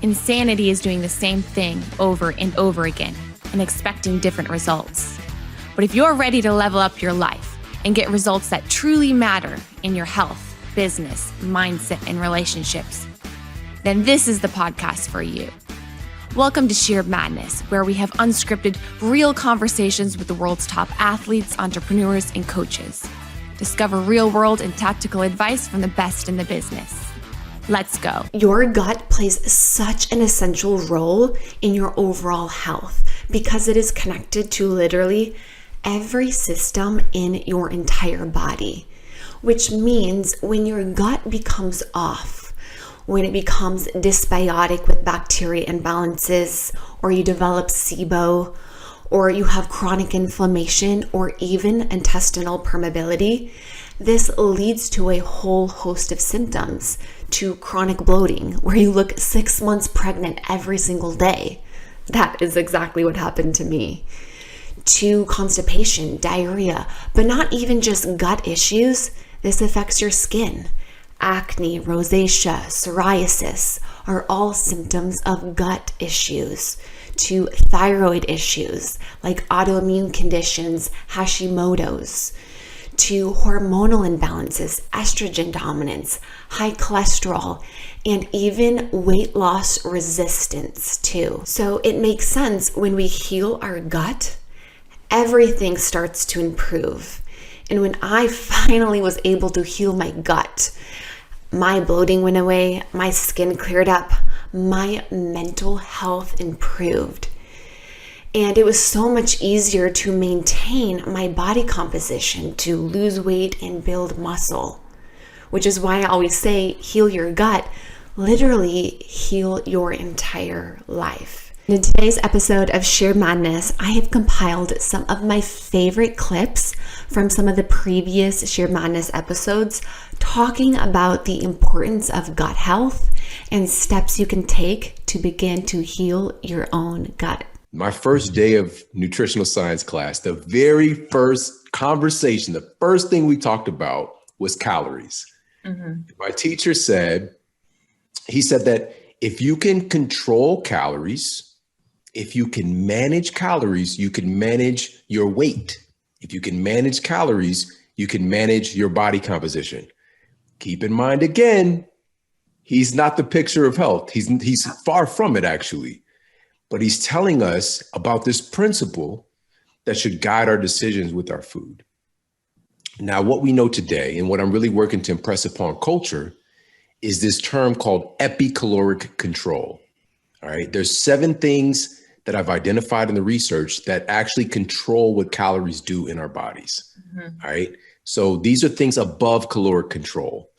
Insanity is doing the same thing over and over again and expecting different results. But if you're ready to level up your life and get results that truly matter in your health, business, mindset, and relationships, then this is the podcast for you. Welcome to Scheer Madness, where we have unscripted, real conversations with the world's top athletes, entrepreneurs, and coaches. Discover real-world and tactical advice from the best in the business. Let's go. Your gut plays such an essential role in your overall health because it is connected to literally every system in your entire body, which means when your gut becomes off, when it becomes dysbiotic with bacteria imbalances, or you develop SIBO, or you have chronic inflammation, or even intestinal permeability, this leads to a whole host of symptoms, to chronic bloating, where you look 6 months pregnant every single day. That is exactly what happened to me. To constipation, diarrhea, but not even just gut issues. This affects your skin. Acne, rosacea, psoriasis are all symptoms of gut issues. To thyroid issues like autoimmune conditions, Hashimoto's. To hormonal imbalances, estrogen dominance, high cholesterol, and even weight loss resistance too. So it makes sense when we heal our gut, everything starts to improve. And when I finally was able to heal my gut, my bloating went away, my skin cleared up, my mental health improved. And it was so much easier to maintain my body composition, to lose weight and build muscle, which is why I always say, heal your gut, literally heal your entire life. In today's episode of Scheer Madness, I have compiled some of my favorite clips from some of the previous Scheer Madness episodes talking about the importance of gut health and steps you can take to begin to heal your own gut. My first day of nutritional science class, the very first conversation, the first thing we talked about was calories. My teacher said that if you can control calories, if you can manage calories, you can manage your weight. If you can manage calories, you can manage your body composition. Keep in mind, again, he's not the picture of health. He's far from it, actually. But he's telling us about this principle that should guide our decisions with our food. Now, what we know today, and what I'm really working to impress upon culture, is this term called epicaloric control. All right, there's 7 things that I've identified in the research that actually control what calories do in our bodies. All right. So these are things above caloric control.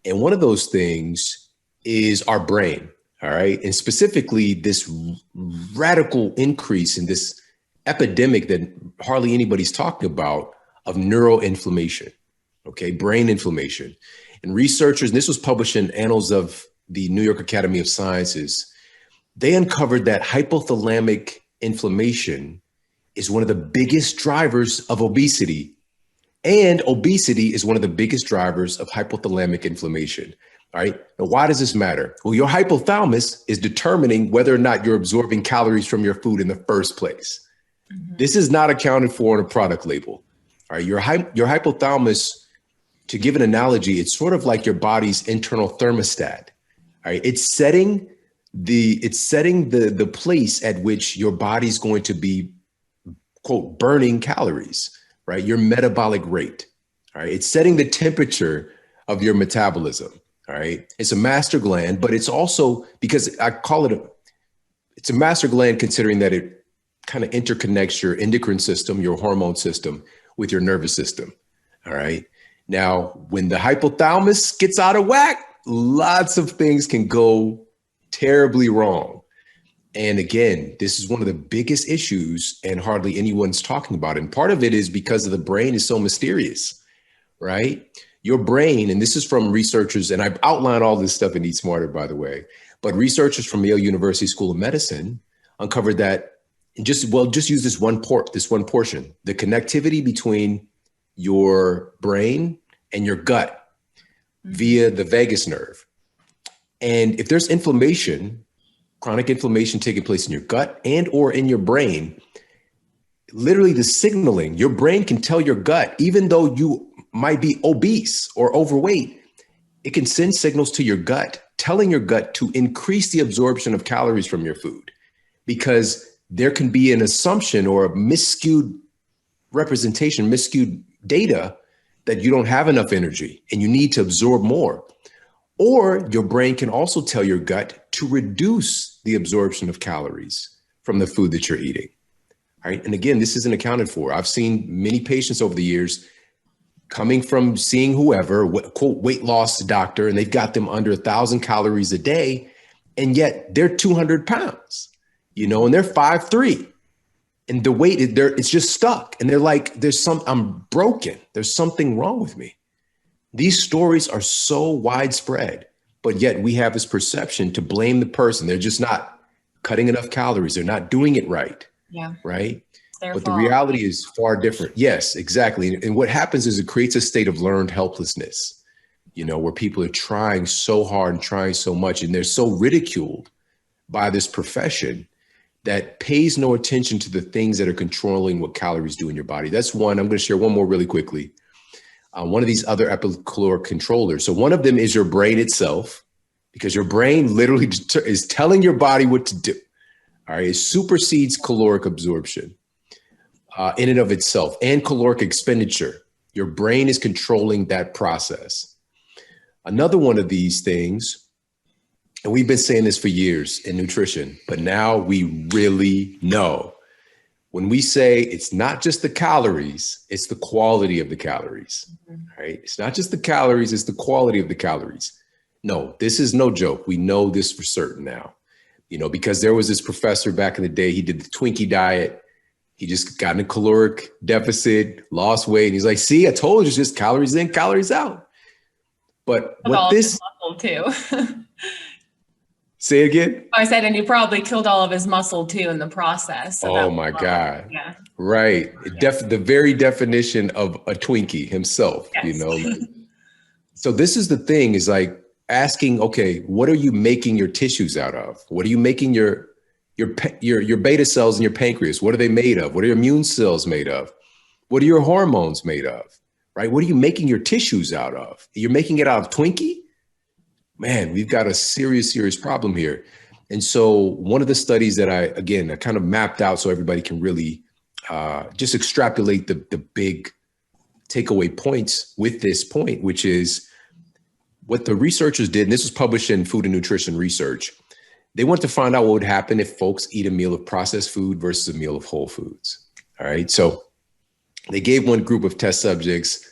And one of those things is our brain. All right. And specifically this radical increase in this epidemic that hardly anybody's talking about of neuroinflammation. Okay. Brain inflammation. And researchers, and this was published in Annals of the New York Academy of Sciences, they uncovered that hypothalamic inflammation is one of the biggest drivers of obesity, and obesity is one of the biggest drivers of hypothalamic inflammation. All right. Now, why does this matter? Well, your hypothalamus is determining whether or not you're absorbing calories from your food in the first place. This is not accounted for on a product label. All right. Your hypothalamus, to give an analogy, it's sort of like your body's internal thermostat. All right. It's setting the place at which your body's going to be, quote, burning calories, right? Your metabolic rate, all right? It's setting the temperature of your metabolism, all right? It's a master gland, but it's also, because I call it's a master gland considering that it kind of interconnects your endocrine system, your hormone system with your nervous system, all right? Now, when the hypothalamus gets out of whack, lots of things can go terribly wrong. And again, this is one of the biggest issues and hardly anyone's talking about. And part of it is because of the brain is so mysterious, right? Your brain, and this is from researchers, and I've outlined all this stuff in Eat Smarter, by the way, but researchers from Yale University School of Medicine uncovered that, just use this one portion, the connectivity between your brain and your gut via the vagus nerve. And if there's inflammation, chronic inflammation taking place in your gut and or in your brain, literally the signaling, your brain can tell your gut, even though you might be obese or overweight, it can send signals to your gut, telling your gut to increase the absorption of calories from your food, because there can be an assumption or a misskewed representation, misskewed data that you don't have enough energy and you need to absorb more. Or your brain can also tell your gut to reduce the absorption of calories from the food that you're eating. All right. And again, this isn't accounted for. I've seen many patients over the years coming from seeing whoever, quote, weight loss doctor, and they've got them under 1,000 calories a day, and yet they're 200 pounds, and they're 5'3". And the weight, it's just stuck. And they're like, I'm broken. There's something wrong with me. These stories are so widespread, but yet we have this perception to blame the person. They're just not cutting enough calories. They're not doing it right. Yeah. Right. But the reality is far different. Yes, exactly. And what happens is it creates a state of learned helplessness, where people are trying so hard and trying so much, and they're so ridiculed by this profession that pays no attention to the things that are controlling what calories do in your body. That's one. I'm going to share one more really quickly. One of these other epicaloric controllers. So one of them is your brain itself, because your brain literally is telling your body what to do. All right. It supersedes caloric absorption in and of itself, and caloric expenditure. Your brain is controlling that process. Another one of these things, and we've been saying this for years in nutrition, but now we really know. When we say it's not just the calories, it's the quality of the calories, right? It's not just the calories, it's the quality of the calories. No, this is no joke. We know this for certain now, because there was this professor back in the day, he did the Twinkie diet. He just got in a caloric deficit, lost weight. And he's like, see, I told you, it's just calories in, calories out. But what this muscle too. Say it again. I said, and he probably killed all of his muscle too in the process. So oh my God. Yeah. Right. Yeah. The very definition of a Twinkie himself, Yes. So this is the thing, is like asking, okay, what are you making your tissues out of? What are you making your beta cells in your pancreas? What are they made of? What are your immune cells made of? What are your hormones made of? Right? What are you making your tissues out of? You're making it out of Twinkie? Man, we've got a serious problem here. And so one of the studies that I kind of mapped out so everybody can really just extrapolate the big takeaway points with this point, which is what the researchers did, and this was published in Food and Nutrition Research. They want to find out what would happen if folks eat a meal of processed food versus a meal of whole foods. All right. So they gave one group of test subjects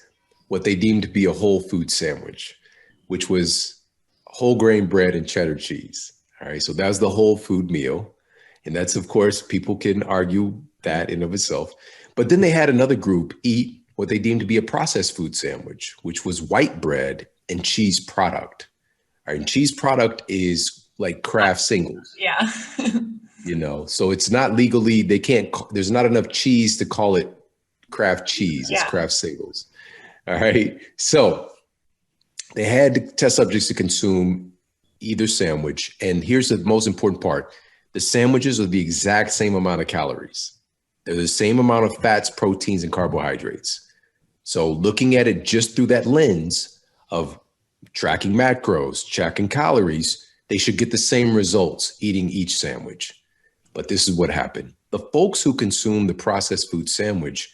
what they deemed to be a whole food sandwich, which was whole grain bread and cheddar cheese. All right. So that was the whole food meal. And that's, of course, people can argue that in of itself. But then they had another group eat what they deemed to be a processed food sandwich, which was white bread and cheese product. All right. And cheese product is like Kraft singles. Yeah. So it's not legally, there's not enough cheese to call it Kraft cheese. It's Kraft singles. All right. So they had test subjects to consume either sandwich. And here's the most important part. The sandwiches are the exact same amount of calories. They're the same amount of fats, proteins, and carbohydrates. So looking at it just through that lens of tracking macros, tracking calories, they should get the same results eating each sandwich. But this is what happened. The folks who consumed the processed food sandwich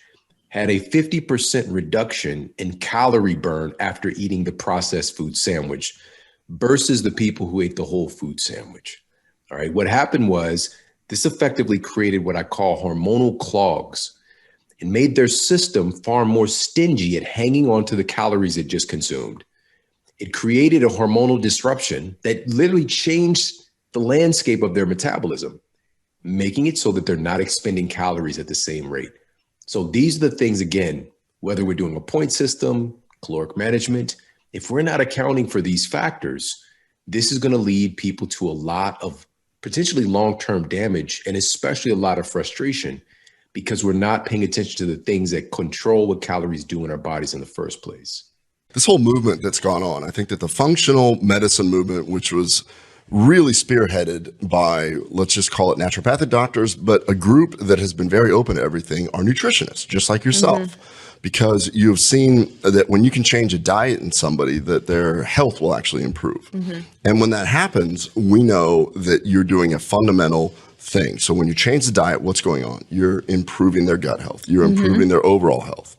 had a 50% reduction in calorie burn after eating the processed food sandwich versus the people who ate the whole food sandwich. All right. What happened was this effectively created what I call hormonal clogs and made their system far more stingy at hanging on to the calories it just consumed. It created a hormonal disruption that literally changed the landscape of their metabolism, making it so that they're not expending calories at the same rate. So these are the things, again, whether we're doing a point system, caloric management, if we're not accounting for these factors, this is going to lead people to a lot of potentially long-term damage and especially a lot of frustration because we're not paying attention to the things that control what calories do in our bodies in the first place. This whole movement that's gone on, I think that the functional medicine movement, which was really spearheaded by, let's just call it naturopathic doctors, but a group that has been very open to everything are nutritionists, just like yourself. Because you've seen that when you can change a diet in somebody, that their health will actually improve. And when that happens, we know that you're doing a fundamental thing. So when you change the diet, what's going on? You're improving their gut health. You're improving their overall health.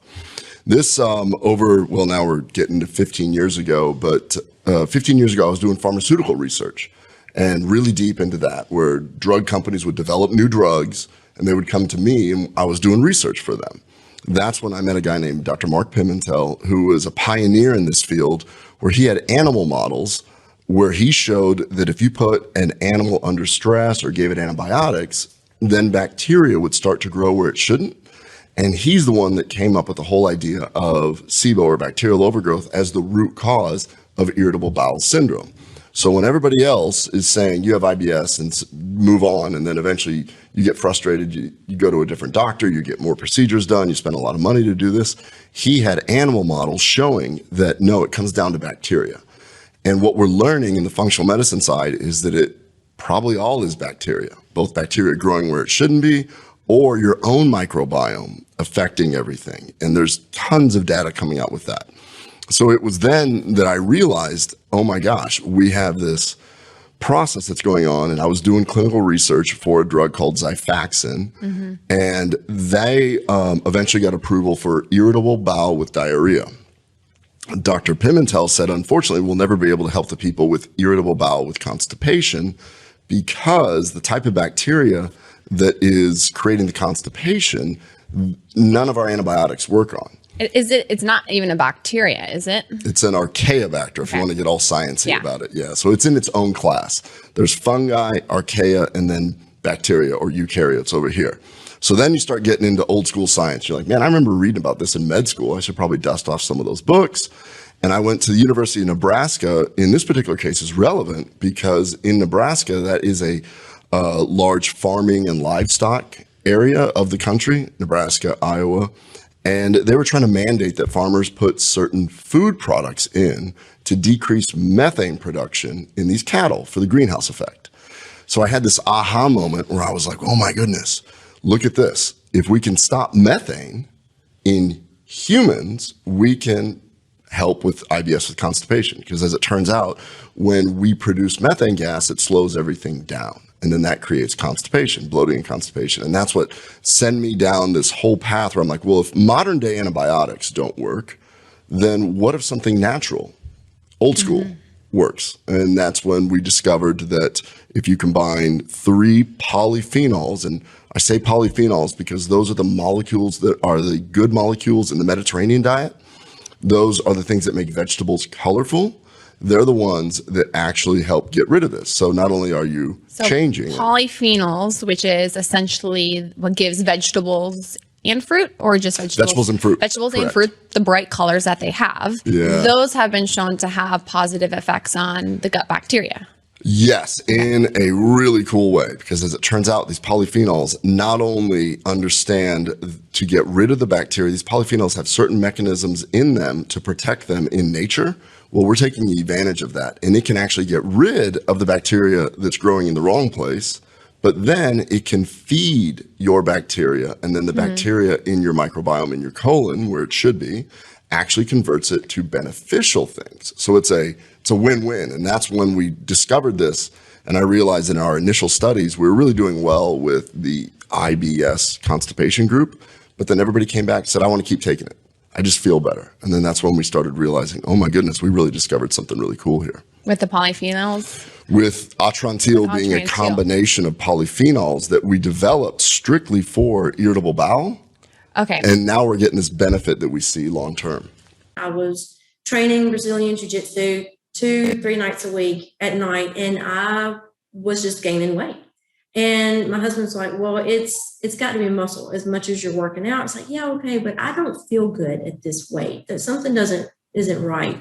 This now we're getting to 15 years ago, but 15 years ago, I was doing pharmaceutical research and really deep into that, where drug companies would develop new drugs and they would come to me and I was doing research for them. That's when I met a guy named Dr. Mark Pimentel, who was a pioneer in this field, where he had animal models where he showed that if you put an animal under stress or gave it antibiotics, then bacteria would start to grow where it shouldn't. And he's the one that came up with the whole idea of SIBO, or bacterial overgrowth, as the root cause of irritable bowel syndrome. So when everybody else is saying you have IBS and move on, and then eventually you get frustrated, you go to a different doctor, you get more procedures done, you spend a lot of money to do this, he had animal models showing that no, it comes down to bacteria. And what we're learning in the functional medicine side is that it probably all is bacteria, both bacteria growing where it shouldn't be, or your own microbiome affecting everything. And there's tons of data coming out with that. So it was then that I realized, oh my gosh, we have this process that's going on. And I was doing clinical research for a drug called Xifaxan, and they eventually got approval for irritable bowel with diarrhea. Dr. Pimentel said, unfortunately, we'll never be able to help the people with irritable bowel with constipation, because the type of bacteria that is creating the constipation, none of our antibiotics work on. It's not even a bacteria, is it? It's an archaeobacter, if you want to get all sciencey about it. Yeah. So it's in its own class. There's fungi, archaea, and then bacteria or eukaryotes over here. So then you start getting into old school science. You're like, man, I remember reading about this in med school. I should probably dust off some of those books. And I went to the University of Nebraska. In this particular case is relevant because in Nebraska, that is a large farming and livestock area of the country, Nebraska, Iowa. And they were trying to mandate that farmers put certain food products in to decrease methane production in these cattle for the greenhouse effect. So I had this aha moment where I was like, oh my goodness, look at this. If we can stop methane in humans, we can help with IBS with constipation. Because as it turns out, when we produce methane gas, it slows everything down. And then that creates constipation, bloating and constipation. And that's what sent me down this whole path where I'm like, well, if modern day antibiotics don't work, then what if something natural, old school, works? And that's when we discovered that if you combine 3 polyphenols, and I say polyphenols because those are the molecules that are the good molecules in the Mediterranean diet. Those are the things that make vegetables colorful. They're the ones that actually help get rid of this. So not only are you changing polyphenols, which is essentially what gives vegetables and fruit, or just vegetables and fruit. Vegetables and fruit, the bright colors that they have. Yeah. Those have been shown to have positive effects on the gut bacteria. Yes, in a really cool way, because as it turns out, these polyphenols not only understand to get rid of the bacteria, these polyphenols have certain mechanisms in them to protect them in nature. Well, we're taking advantage of that, and it can actually get rid of the bacteria that's growing in the wrong place, but then it can feed your bacteria, and then the bacteria in your microbiome in your colon, where it should be, actually converts it to beneficial things. So it's a win-win. And that's when we discovered this. And I realized in our initial studies, we were really doing well with the IBS constipation group, but then everybody came back and said, I want to keep taking it. I just feel better. And then that's when we started realizing, oh my goodness, we really discovered something really cool here. With the polyphenols? With Atrantil being a combination of polyphenols that we developed strictly for irritable bowel. Okay. And now we're getting this benefit that we see long term. I was training Brazilian Jiu-Jitsu 2-3 nights a week at night, and I was just gaining weight. And my husband's like, well, it's got to be muscle as much as you're working out. It's like, yeah, okay, but I don't feel good at this weight. That something isn't right.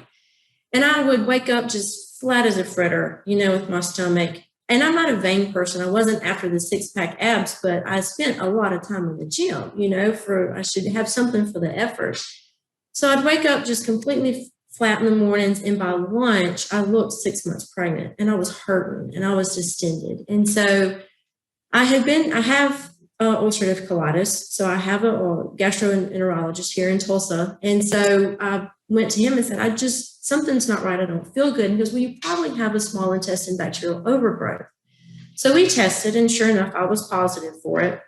And I would wake up just flat as a fritter, with my stomach. And I'm not a vain person. I wasn't after the 6-pack abs, but I spent a lot of time in the gym, I should have something for the effort. So I'd wake up just completely flat in the mornings, and by lunch, I looked 6 months pregnant, and I was hurting, and I was distended. And so I have ulcerative colitis. So I have a gastroenterologist here in Tulsa. And so I went to him and said, something's not right. I don't feel good. And he goes, well, you probably have a small intestine bacterial overgrowth. So we tested, and sure enough, I was positive for it.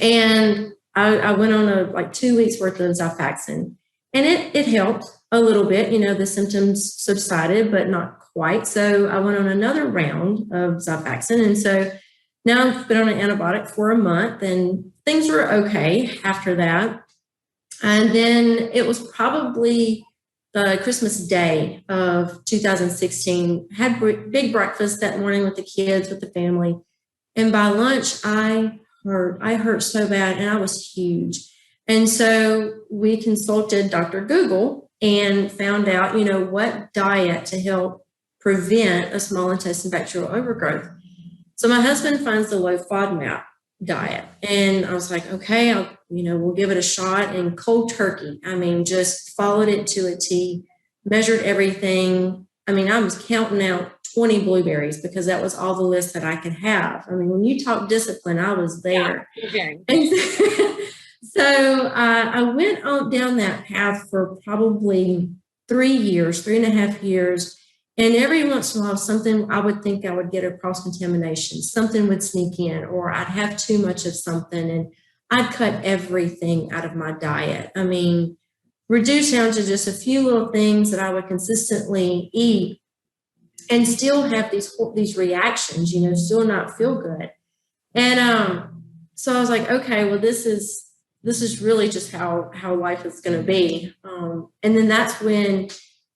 And I went on 2 weeks worth of Xifaxan, and it helped a little bit. The symptoms subsided, but not quite. So I went on another round of Xifaxan. And so now I've been on an antibiotic for a month, and things were okay after that. And then it was probably the Christmas Day of 2016. Had big breakfast that morning with the kids, with the family. And by lunch, I hurt so bad, and I was huge. And so we consulted Dr. Google and found out, what diet to help prevent a small intestine bacterial overgrowth. So my husband finds the low FODMAP diet, and I was like, okay, we'll give it a shot. And cold turkey, just followed it to a T, measured everything. I was counting out 20 blueberries because that was all the list that I could have. When you talk discipline, I was there. Yeah, so I went down that path for probably 3.5 years. And every once in a while, something I would think I would get a cross-contamination, something would sneak in, or I'd have too much of something, and I'd cut everything out of my diet. Reduce down to just a few little things that I would consistently eat and still have these reactions, still not feel good. And so I was like, okay, well, this is really just how life is going to be. And then that's when,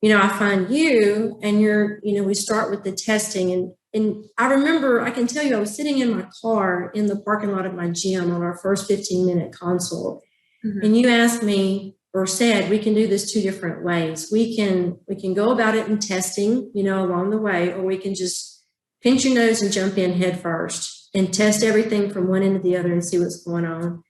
I find you, and we start with the testing. And I remember, I can tell you, I was sitting in my car in the parking lot of my gym on our first 15-minute consult. Mm-hmm. And you asked me, or said, we can do this 2 different ways. We can go about it in testing, along the way, or we can just pinch your nose and jump in head first and test everything from one end to the other and see what's going on.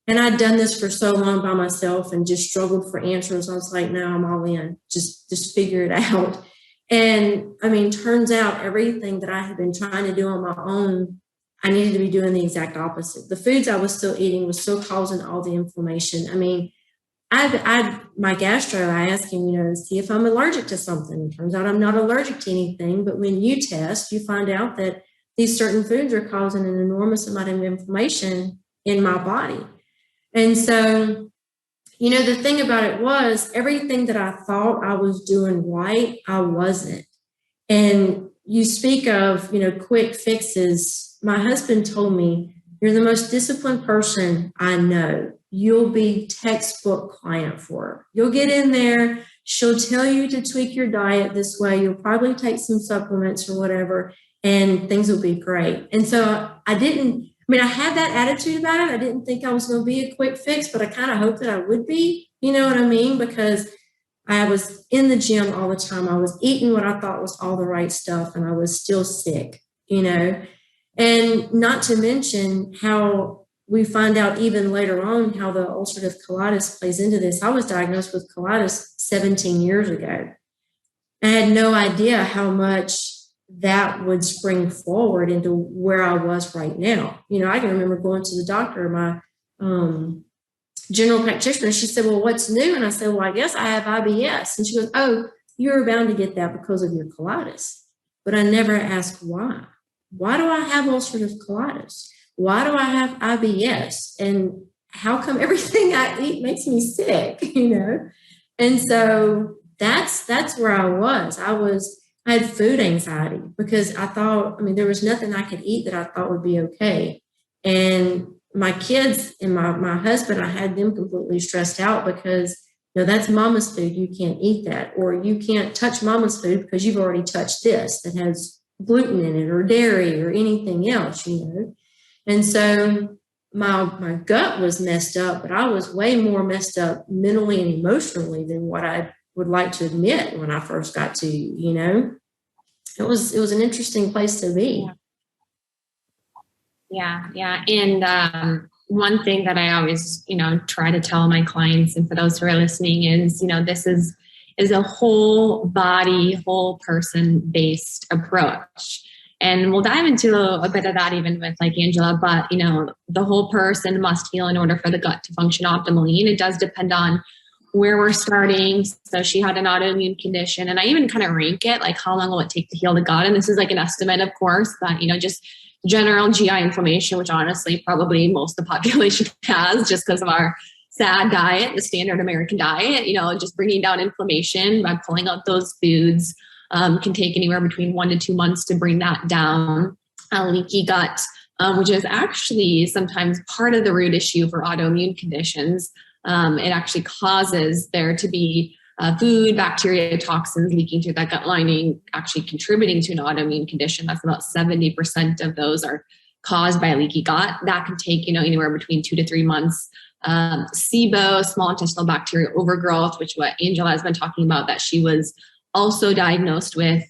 And I'd done this for so long by myself and just struggled for answers. I was like, no, I'm all in. Just figure it out. And turns out everything that I had been trying to do on my own, I needed to be doing the exact opposite. The foods I was still eating was still causing all the inflammation. My gastro, I asked him, to see if I'm allergic to something. It turns out I'm not allergic to anything. But when you test, you find out that these certain foods are causing an enormous amount of inflammation in my body. And so, the thing about it was everything that I thought I was doing right, I wasn't. And you speak of, quick fixes. My husband told me, you're the most disciplined person I know. You'll be textbook client for her. You'll get in there. She'll tell you to tweak your diet this way. You'll probably take some supplements or whatever, and things will be great. And so I had that attitude about it. I didn't think I was going to be a quick fix, but I kind of hoped that I would be, because I was in the gym all the time. I was eating what I thought was all the right stuff, and I was still sick, and not to mention how we find out even later on how the ulcerative colitis plays into this. I was diagnosed with colitis 17 years ago. I had no idea how much that would spring forward into where I was right now. I can remember going to the doctor, my general practitioner. She said, well, what's new? And I said, well, I guess I have IBS. And she goes, oh, you're bound to get that because of your colitis. But I never asked why. Why do I have ulcerative colitis? Why do I have IBS? And how come everything I eat makes me sick, And so that's where I was. I had food anxiety because I thought, there was nothing I could eat that I thought would be okay. And my kids and my husband, I had them completely stressed out because, that's mama's food. You can't eat that. Or you can't touch mama's food because you've already touched this that has gluten in it or dairy or anything else, And so my gut was messed up, but I was way more messed up mentally and emotionally than what I would like to admit when I first got to you. It was an interesting place to be. Yeah. And one thing that I always, try to tell my clients, and for those who are listening, is, this is is a whole body, whole person based approach. And we'll dive into a bit of that even with like Angela, but the whole person must heal in order for the gut to function optimally. And it does depend on where we're starting. So she had an autoimmune condition, and I even kind of rank it, like how long will it take to heal the gut? And this is like an estimate, of course, but just general GI inflammation, which honestly probably most of the population has just because of our sad diet, the standard American diet, just bringing down inflammation by pulling out those foods can take anywhere between 1 to 2 months to bring that down. Leaky gut, which is actually sometimes part of the root issue for autoimmune conditions. It actually causes there to be food, bacteria, toxins leaking through that gut lining, actually contributing to an autoimmune condition. That's about 70% of those are caused by leaky gut. That can take, anywhere between 2 to 3 months. SIBO, small intestinal bacterial overgrowth, which what Angela has been talking about, that she was also diagnosed with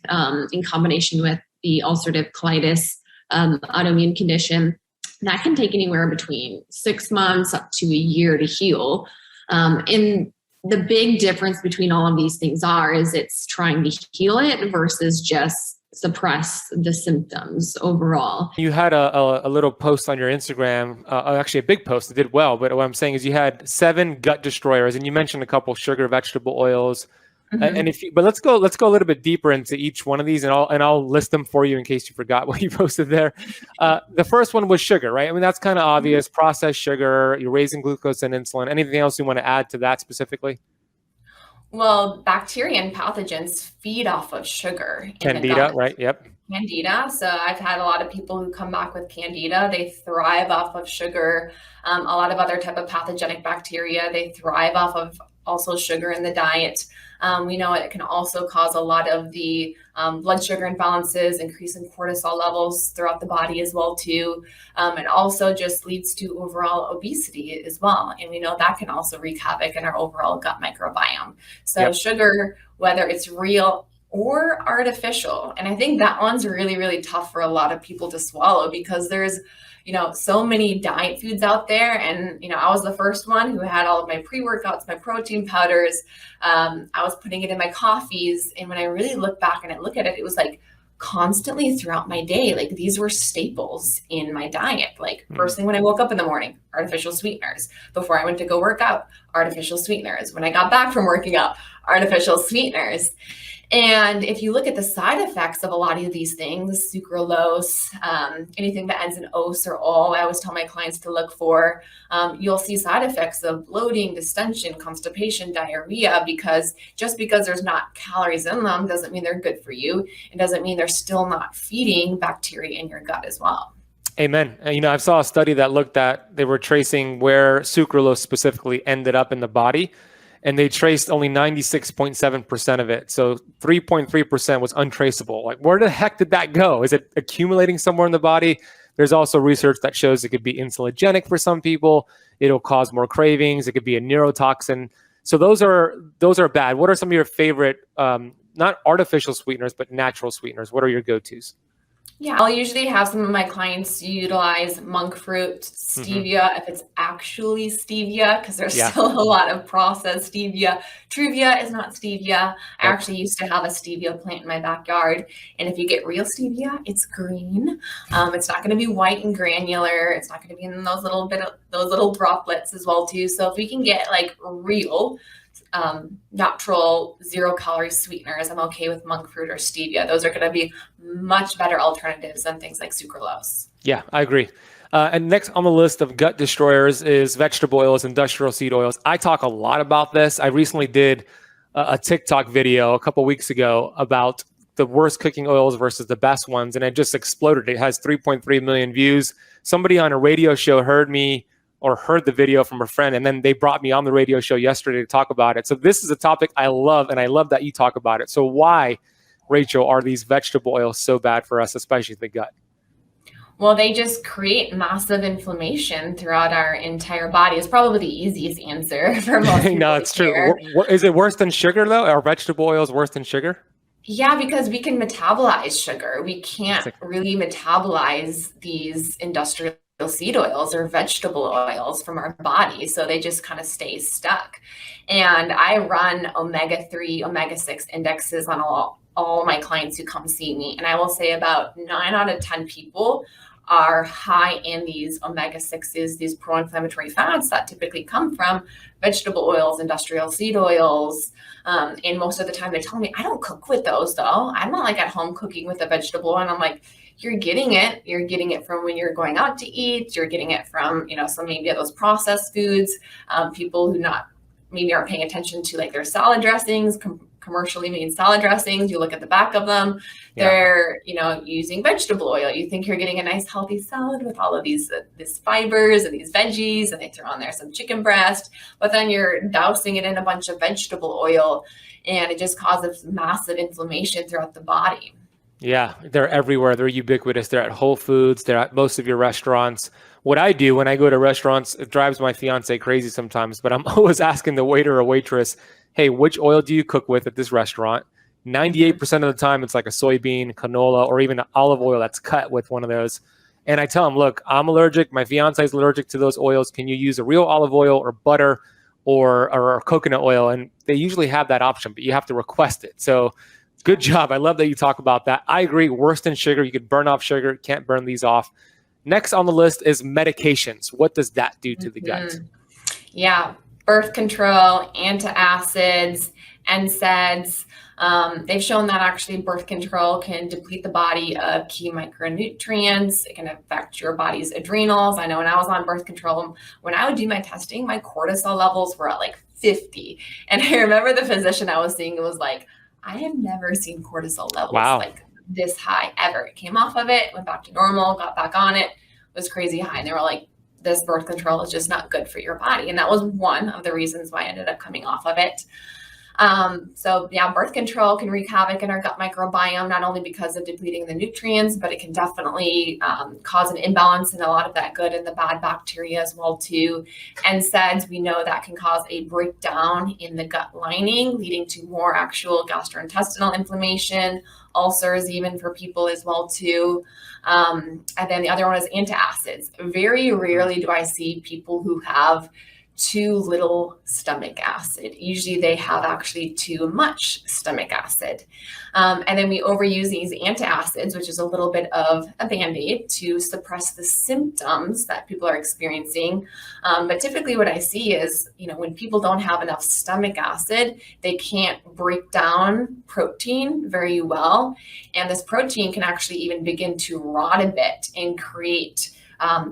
in combination with the ulcerative colitis autoimmune condition. That can take anywhere between 6 months up to a year to heal. And the big difference between all of these things is it's trying to heal it versus just suppress the symptoms overall. You had a little post on your Instagram, actually a big post that did well, but what I'm saying is you had 7 gut destroyers, and you mentioned a couple sugar, vegetable oils. Mm-hmm. But let's go a little bit deeper into each one of these, and I'll list them for you in case you forgot what you posted there. The first one was sugar, right? I mean, that's kind of obvious. Processed sugar, you're raising glucose and insulin. Anything else you want to add to that specifically? Well, bacteria and pathogens feed off of sugar. Candida, right? Yep. Candida. So I've had a lot of people who come back with candida. They thrive off of sugar. A lot of other type of pathogenic bacteria, they thrive off of also sugar in the diet. We know it can also cause a lot of the blood sugar imbalances, increase in cortisol levels throughout the body as well too. It also just leads to overall obesity as well. And we know that can also wreak havoc in our overall gut microbiome. So Sugar, whether it's real or artificial, and I think that one's really, really tough for a lot of people to swallow because there's so many diet foods out there. And, I was the first one who had all of my pre-workouts, my protein powders. I was putting it in my coffees. And when I really look back and I look at it, it was like constantly throughout my day, like these were staples in my diet. Like first thing when I woke up in the morning, artificial sweeteners. Before I went to go work out, artificial sweeteners. When I got back from working out, artificial sweeteners. And if you look at the side effects of a lot of these things, sucralose, anything that ends in ose or ol, I always tell my clients to look for, you'll see side effects of bloating, distension, constipation, diarrhea, because just because there's not calories in them doesn't mean they're good for you. It doesn't mean they're still not feeding bacteria in your gut as well. Amen. I saw a study that looked at, they were tracing where sucralose specifically ended up in the body. And they traced only 96.7% of it. So 3.3% was untraceable. Like, where the heck did that go? Is it accumulating somewhere in the body? There's also research that shows it could be insulinogenic for some people. It'll cause more cravings. It could be a neurotoxin. So those are bad. What are some of your favorite, not artificial sweeteners, but natural sweeteners? What are your go-tos? Yeah, I'll usually have some of my clients utilize monk fruit, stevia, if it's actually stevia, because there's still a lot of processed stevia. Truvia is not stevia. I actually used to have a stevia plant in my backyard. And if you get real stevia, it's green. It's not going to be white and granular. It's not going to be in those little droplets as well too. So if we can get like real natural 0-calorie sweeteners, I'm okay with monk fruit or stevia. Those are going to be much better alternatives than things like sucralose. Yeah, I agree. And next on the list of gut destroyers is vegetable oils, industrial seed oils. I talk a lot about this. I recently did a TikTok video a couple weeks ago about the worst cooking oils versus the best ones, and it just exploded. It has 3.3 million views. Somebody on a radio show heard the video from a friend, and then they brought me on the radio show yesterday to talk about it. So this is a topic I love, and I love that you talk about it. So why, Rachel, are these vegetable oils so bad for us, especially the gut? Well, they just create massive inflammation throughout our entire body. It's probably the easiest answer for most people. No, it's true. Is it worse than sugar, though? Are vegetable oils worse than sugar? Yeah, because we can metabolize sugar. We can't really metabolize these industrial seed oils or vegetable oils from our body. So they just kind of stay stuck. And I run omega-3, omega-6 indexes on all my clients who come see me. And I will say about 9 out of 10 people are high in these omega-6s, these pro-inflammatory fats that typically come from vegetable oils, industrial seed oils. And most of the time they tell me, I don't cook with those though. I'm not like at home cooking with a vegetable oil. And I'm like, you're getting it from when you're going out to eat. You're getting it from, some maybe of those processed foods, people who maybe aren't paying attention to like their salad dressings, commercially made salad dressings. You look at the back of them, they're, using vegetable oil. You think you're getting a nice healthy salad with all of these fibers and these veggies, and they throw on there some chicken breast, but then you're dousing it in a bunch of vegetable oil, and it just causes massive inflammation throughout the body. Yeah, they're everywhere. They're ubiquitous. They're at Whole Foods. They're at most of your restaurants. What I do when I go to restaurants, it drives my fiance crazy sometimes, but I'm always asking the waiter or waitress, hey, which oil do you cook with at this restaurant? 98% of the time, it's like a soybean, canola, or even olive oil that's cut with one of those. And I tell them, look, I'm allergic. My fiance is allergic to those oils. Can you use a real olive oil or butter or coconut oil? And they usually have that option, but you have to request it. So good job. I love that you talk about that. I agree. Worse than sugar. You could burn off sugar. Can't burn these off. Next on the list is medications. What does that do to the gut? Yeah. Birth control, antacids, NSAIDs. They've shown that actually birth control can deplete the body of key micronutrients. It can affect your body's adrenals. I know when I was on birth control, when I would do my testing, my cortisol levels were at like 50. And I remember the physician I was seeing, it was like, I have never seen cortisol levels like this high ever. It came off of it, went back to normal, got back on it, was crazy high. And they were like, this birth control is just not good for your body. And that was one of the reasons why I ended up coming off of it. Birth control can wreak havoc in our gut microbiome, not only because of depleting the nutrients, but it can definitely cause an imbalance in a lot of that good and the bad bacteria as well too. NSAIDs, we know that can cause a breakdown in the gut lining, leading to more actual gastrointestinal inflammation, ulcers even for people as well too. And then the other one is antacids. Very rarely do I see people who have too little stomach acid. Usually they have actually too much stomach acid. And then we overuse these antacids, which is a little bit of a Band-Aid to suppress the symptoms that people are experiencing. But typically what I see is, when people don't have enough stomach acid, they can't break down protein very well. And this protein can actually even begin to rot a bit and create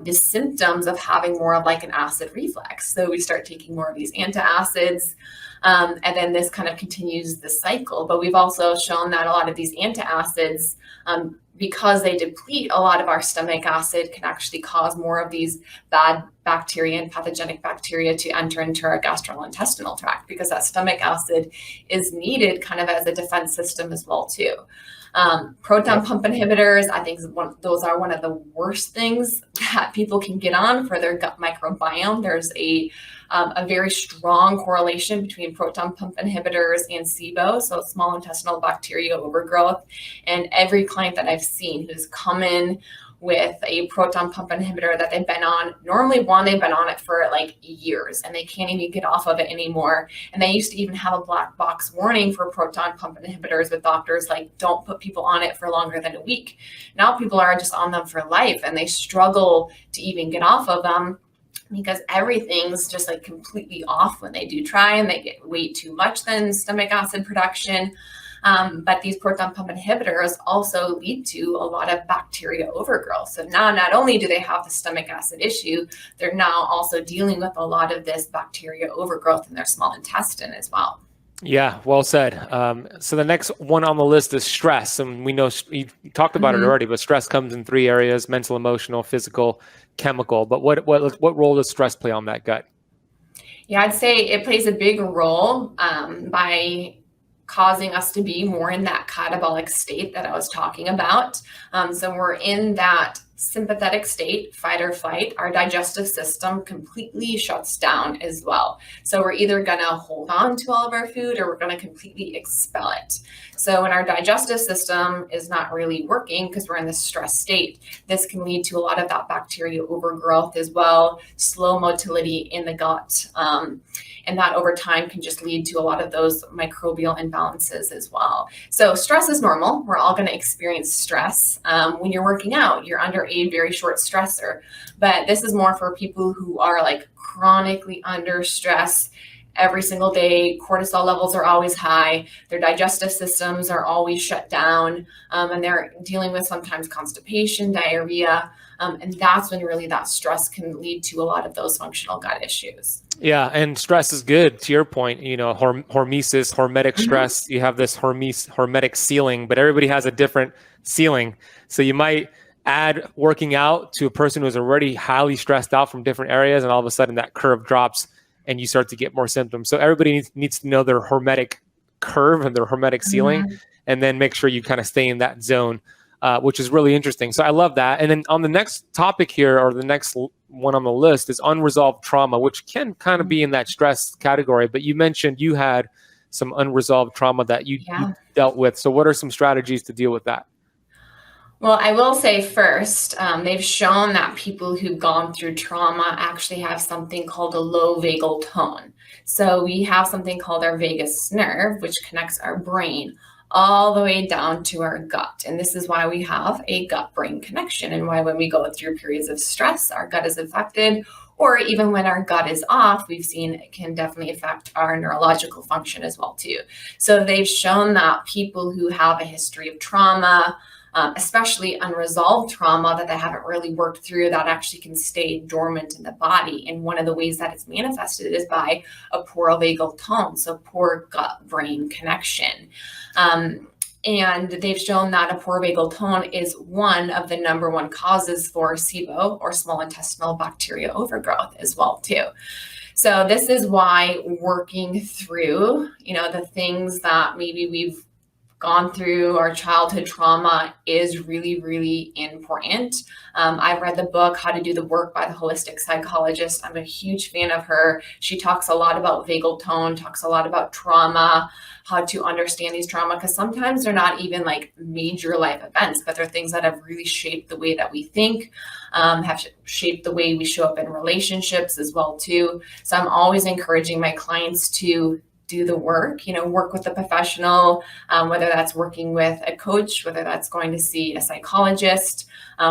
the symptoms of having more of like an acid reflux. So we start taking more of these antacids, and then this kind of continues the cycle. But we've also shown that a lot of these antacids, because they deplete a lot of our stomach acid, can actually cause more of these bad bacteria and pathogenic bacteria to enter into our gastrointestinal tract, because that stomach acid is needed kind of as a defense system as well too. Proton pump inhibitors, I think those are one of the worst things that people can get on for their gut microbiome. There's a very strong correlation between proton pump inhibitors and SIBO, so small intestinal bacterial overgrowth. And every client that I've seen who's come in with a proton pump inhibitor that they've been on, normally they've been on it for like years and they can't even get off of it anymore. And they used to even have a black box warning for proton pump inhibitors with doctors, like, don't put people on it for longer than a week. Now people are just on them for life and they struggle to even get off of them, because everything's just like completely off when they do try, and they get way too much then stomach acid production. But these proton pump inhibitors also lead to a lot of bacteria overgrowth. So now not only do they have the stomach acid issue, they're now also dealing with a lot of this bacteria overgrowth in their small intestine as well. Yeah, well said. So the next one on the list is stress. And we know you talked about it already, but stress comes in 3 areas: mental, emotional, physical, chemical. But what role does stress play on that gut? Yeah, I'd say it plays a big role by causing us to be more in that catabolic state that I was talking about. So we're in that sympathetic state, fight or flight, our digestive system completely shuts down as well. So we're either going to hold on to all of our food or we're going to completely expel it. So when our digestive system is not really working because we're in this stress state, this can lead to a lot of that bacteria overgrowth as well, slow motility in the gut. And that over time can just lead to a lot of those microbial imbalances as well. So stress is normal. We're all going to experience stress. When you're working out, you're under a very short stressor. But this is more for people who are like chronically under stress every single day. Cortisol levels are always high. Their digestive systems are always shut down. And they're dealing with sometimes constipation, diarrhea. And that's when really that stress can lead to a lot of those functional gut issues. Yeah, and stress is good. To your point, hormesis, hormetic stress, you have this hormetic ceiling, but everybody has a different ceiling. So you might add working out to a person who's already highly stressed out from different areas, and all of a sudden that curve drops and you start to get more symptoms. So everybody needs to know their hormetic curve and their hormetic ceiling, and then make sure you kind of stay in that zone, which is really interesting. So I love that. And then on the next topic here, or the next one on the list, is unresolved trauma, which can kind of be in that stress category. But you mentioned you had some unresolved trauma that you dealt with. So what are some strategies to deal with that? Well, I will say first, they've shown that people who've gone through trauma actually have something called a low vagal tone. So we have something called our vagus nerve, which connects our brain all the way down to our gut. And this is why we have a gut-brain connection, and why when we go through periods of stress, our gut is affected, or even when our gut is off, we've seen it can definitely affect our neurological function as well too. So they've shown that people who have a history of trauma, especially unresolved trauma that they haven't really worked through, that actually can stay dormant in the body. And one of the ways that it's manifested is by a poor vagal tone, so poor gut-brain connection. And they've shown that a poor vagal tone is one of the number one causes for SIBO, or small intestinal bacteria overgrowth, as well too. So this is why working through, the things that maybe we've gone through our childhood trauma is really, really important. I've read the book, How to Do the Work by the holistic psychologist. I'm a huge fan of her. She talks a lot about vagal tone, talks a lot about trauma, how to understand these trauma, because sometimes they're not even like major life events, but they're things that have really shaped the way that we think, have shaped the way we show up in relationships as well too. So I'm always encouraging my clients to do the work, work with a professional, whether that's working with a coach, whether that's going to see a psychologist,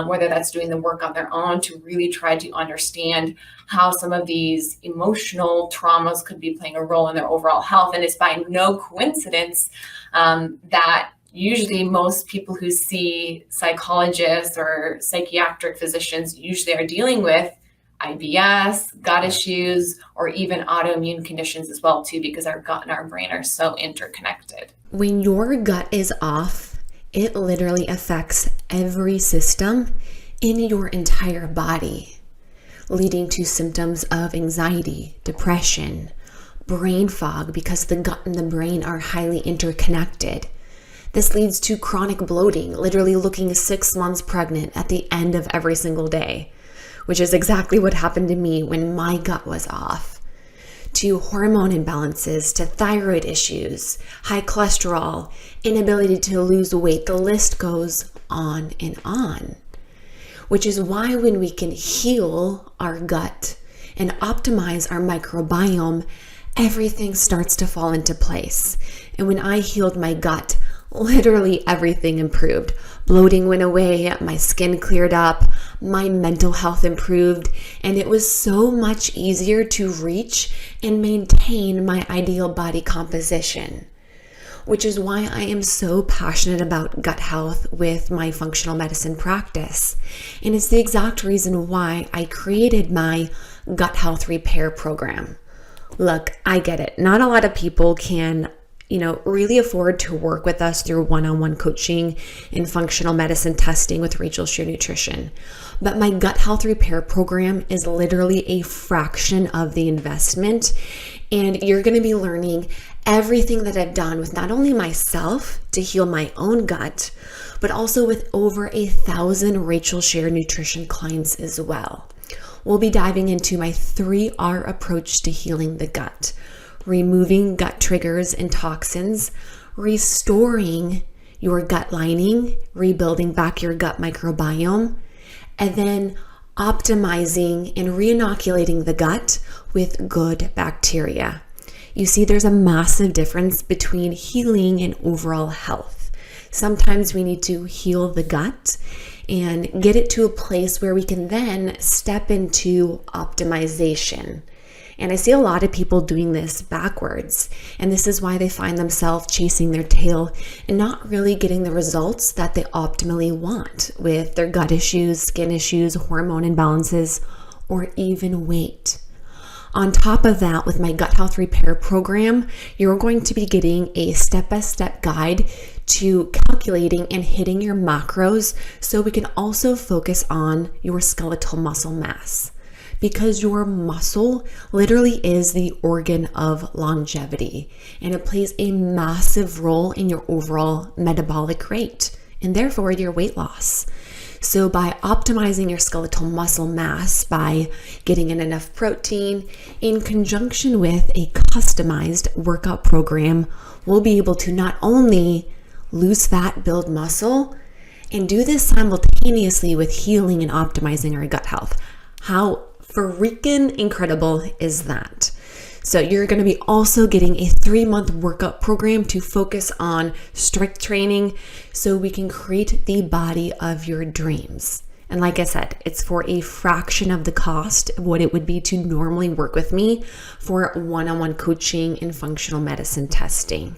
whether that's doing the work on their own to really try to understand how some of these emotional traumas could be playing a role in their overall health. And it's by no coincidence that usually most people who see psychologists or psychiatric physicians usually are dealing with IBS, gut issues, or even autoimmune conditions as well too, because our gut and our brain are so interconnected. When your gut is off, it literally affects every system in your entire body, leading to symptoms of anxiety, depression, brain fog, because the gut and the brain are highly interconnected. This leads to chronic bloating, literally looking 6 months pregnant at the end of every single day, which is exactly what happened to me when my gut was off, to hormone imbalances, to thyroid issues, high cholesterol, inability to lose weight. The list goes on and on, which is why when we can heal our gut and optimize our microbiome, everything starts to fall into place. And when I healed my gut, literally everything improved. Bloating went away, my skin cleared up, my mental health improved, and it was so much easier to reach and maintain my ideal body composition, which is why I am so passionate about gut health with my functional medicine practice. And it's the exact reason why I created my gut health repair program. Look, I get it. Not a lot of people can really afford to work with us through one-on-one coaching and functional medicine testing with Rachel Scheer Nutrition. But my gut health repair program is literally a fraction of the investment, And you're going to be learning everything that I've done with not only myself to heal my own gut, but also with over 1,000 Rachel Scheer nutrition clients as well. We'll be diving into my 3R approach to healing the gut, removing gut triggers and toxins, restoring your gut lining, rebuilding back your gut microbiome, and then optimizing and re-inoculating the gut with good bacteria. You see, there's a massive difference between healing and overall health. Sometimes we need to heal the gut and get it to a place where we can then step into optimization. And I see a lot of people doing this backwards. And this is why they find themselves chasing their tail and not really getting the results that they optimally want with their gut issues, skin issues, hormone imbalances, or even weight. On top of that, with my gut health repair program, you're going to be getting a step-by-step guide to calculating and hitting your macros so we can also focus on your skeletal muscle mass. Because your muscle literally is the organ of longevity, and it plays a massive role in your overall metabolic rate and therefore your weight loss. So by optimizing your skeletal muscle mass, by getting in enough protein in conjunction with a customized workout program, we'll be able to not only lose fat, build muscle, and do this simultaneously with healing and optimizing our gut health. How freaking incredible is that? So you're going to be also getting a 3-month workout program to focus on strength training so we can create the body of your dreams. And like I said, it's for a fraction of the cost of what it would be to normally work with me for one-on-one coaching and functional medicine testing.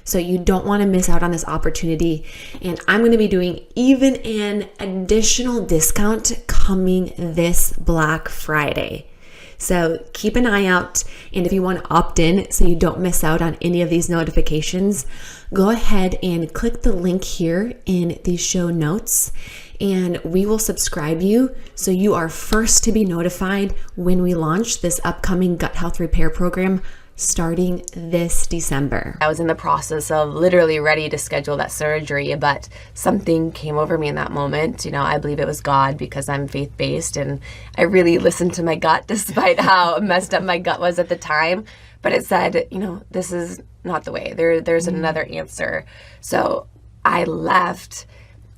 So you don't want to miss out on this opportunity. And I'm going to be doing even an additional discount coming this Black Friday. So keep an eye out. And if you want to opt in so you don't miss out on any of these notifications, go ahead and click the link here in the show notes. And we will subscribe you so you are first to be notified when we launch this upcoming gut health repair program starting this December. I was in the process of literally ready to schedule that surgery, but something came over me in that moment. You know, I believe it was God because I'm faith-based, and I really listened to my gut despite how messed up my gut was at the time. But it said, you know, this is not the way. There's another answer. So I left.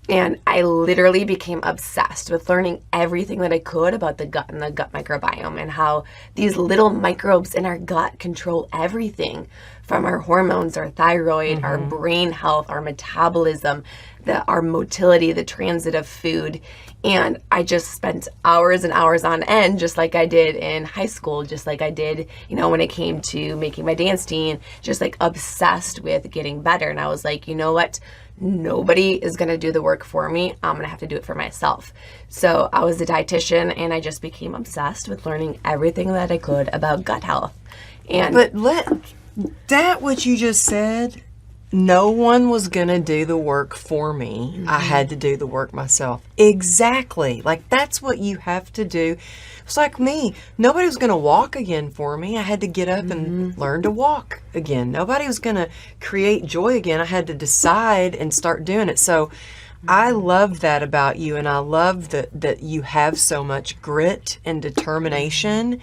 And I literally became obsessed with learning everything that I could about the gut and the gut microbiome and how these little microbes in our gut control everything from our hormones, our thyroid, our brain health, our metabolism, our motility, the transit of food. And I just spent hours and hours on end, just like I did in high school, just like I did, you know, when it came to making my dance team, just like obsessed with getting better. And I was like, you know what? Nobody is going to do the work for me. I'm going to have to do it for myself. So I was a dietitian, and I just became obsessed with learning everything that I could about gut health. And but what you just said, no one was going to do the work for me. I had to do the work myself. Exactly. Like, that's what you have to do. It's like me. Nobody was going to walk again for me. I had to get up and learn to walk again. Nobody was going to create joy again. I had to decide and start doing it. So I love that about you, and I love that you have so much grit and determination,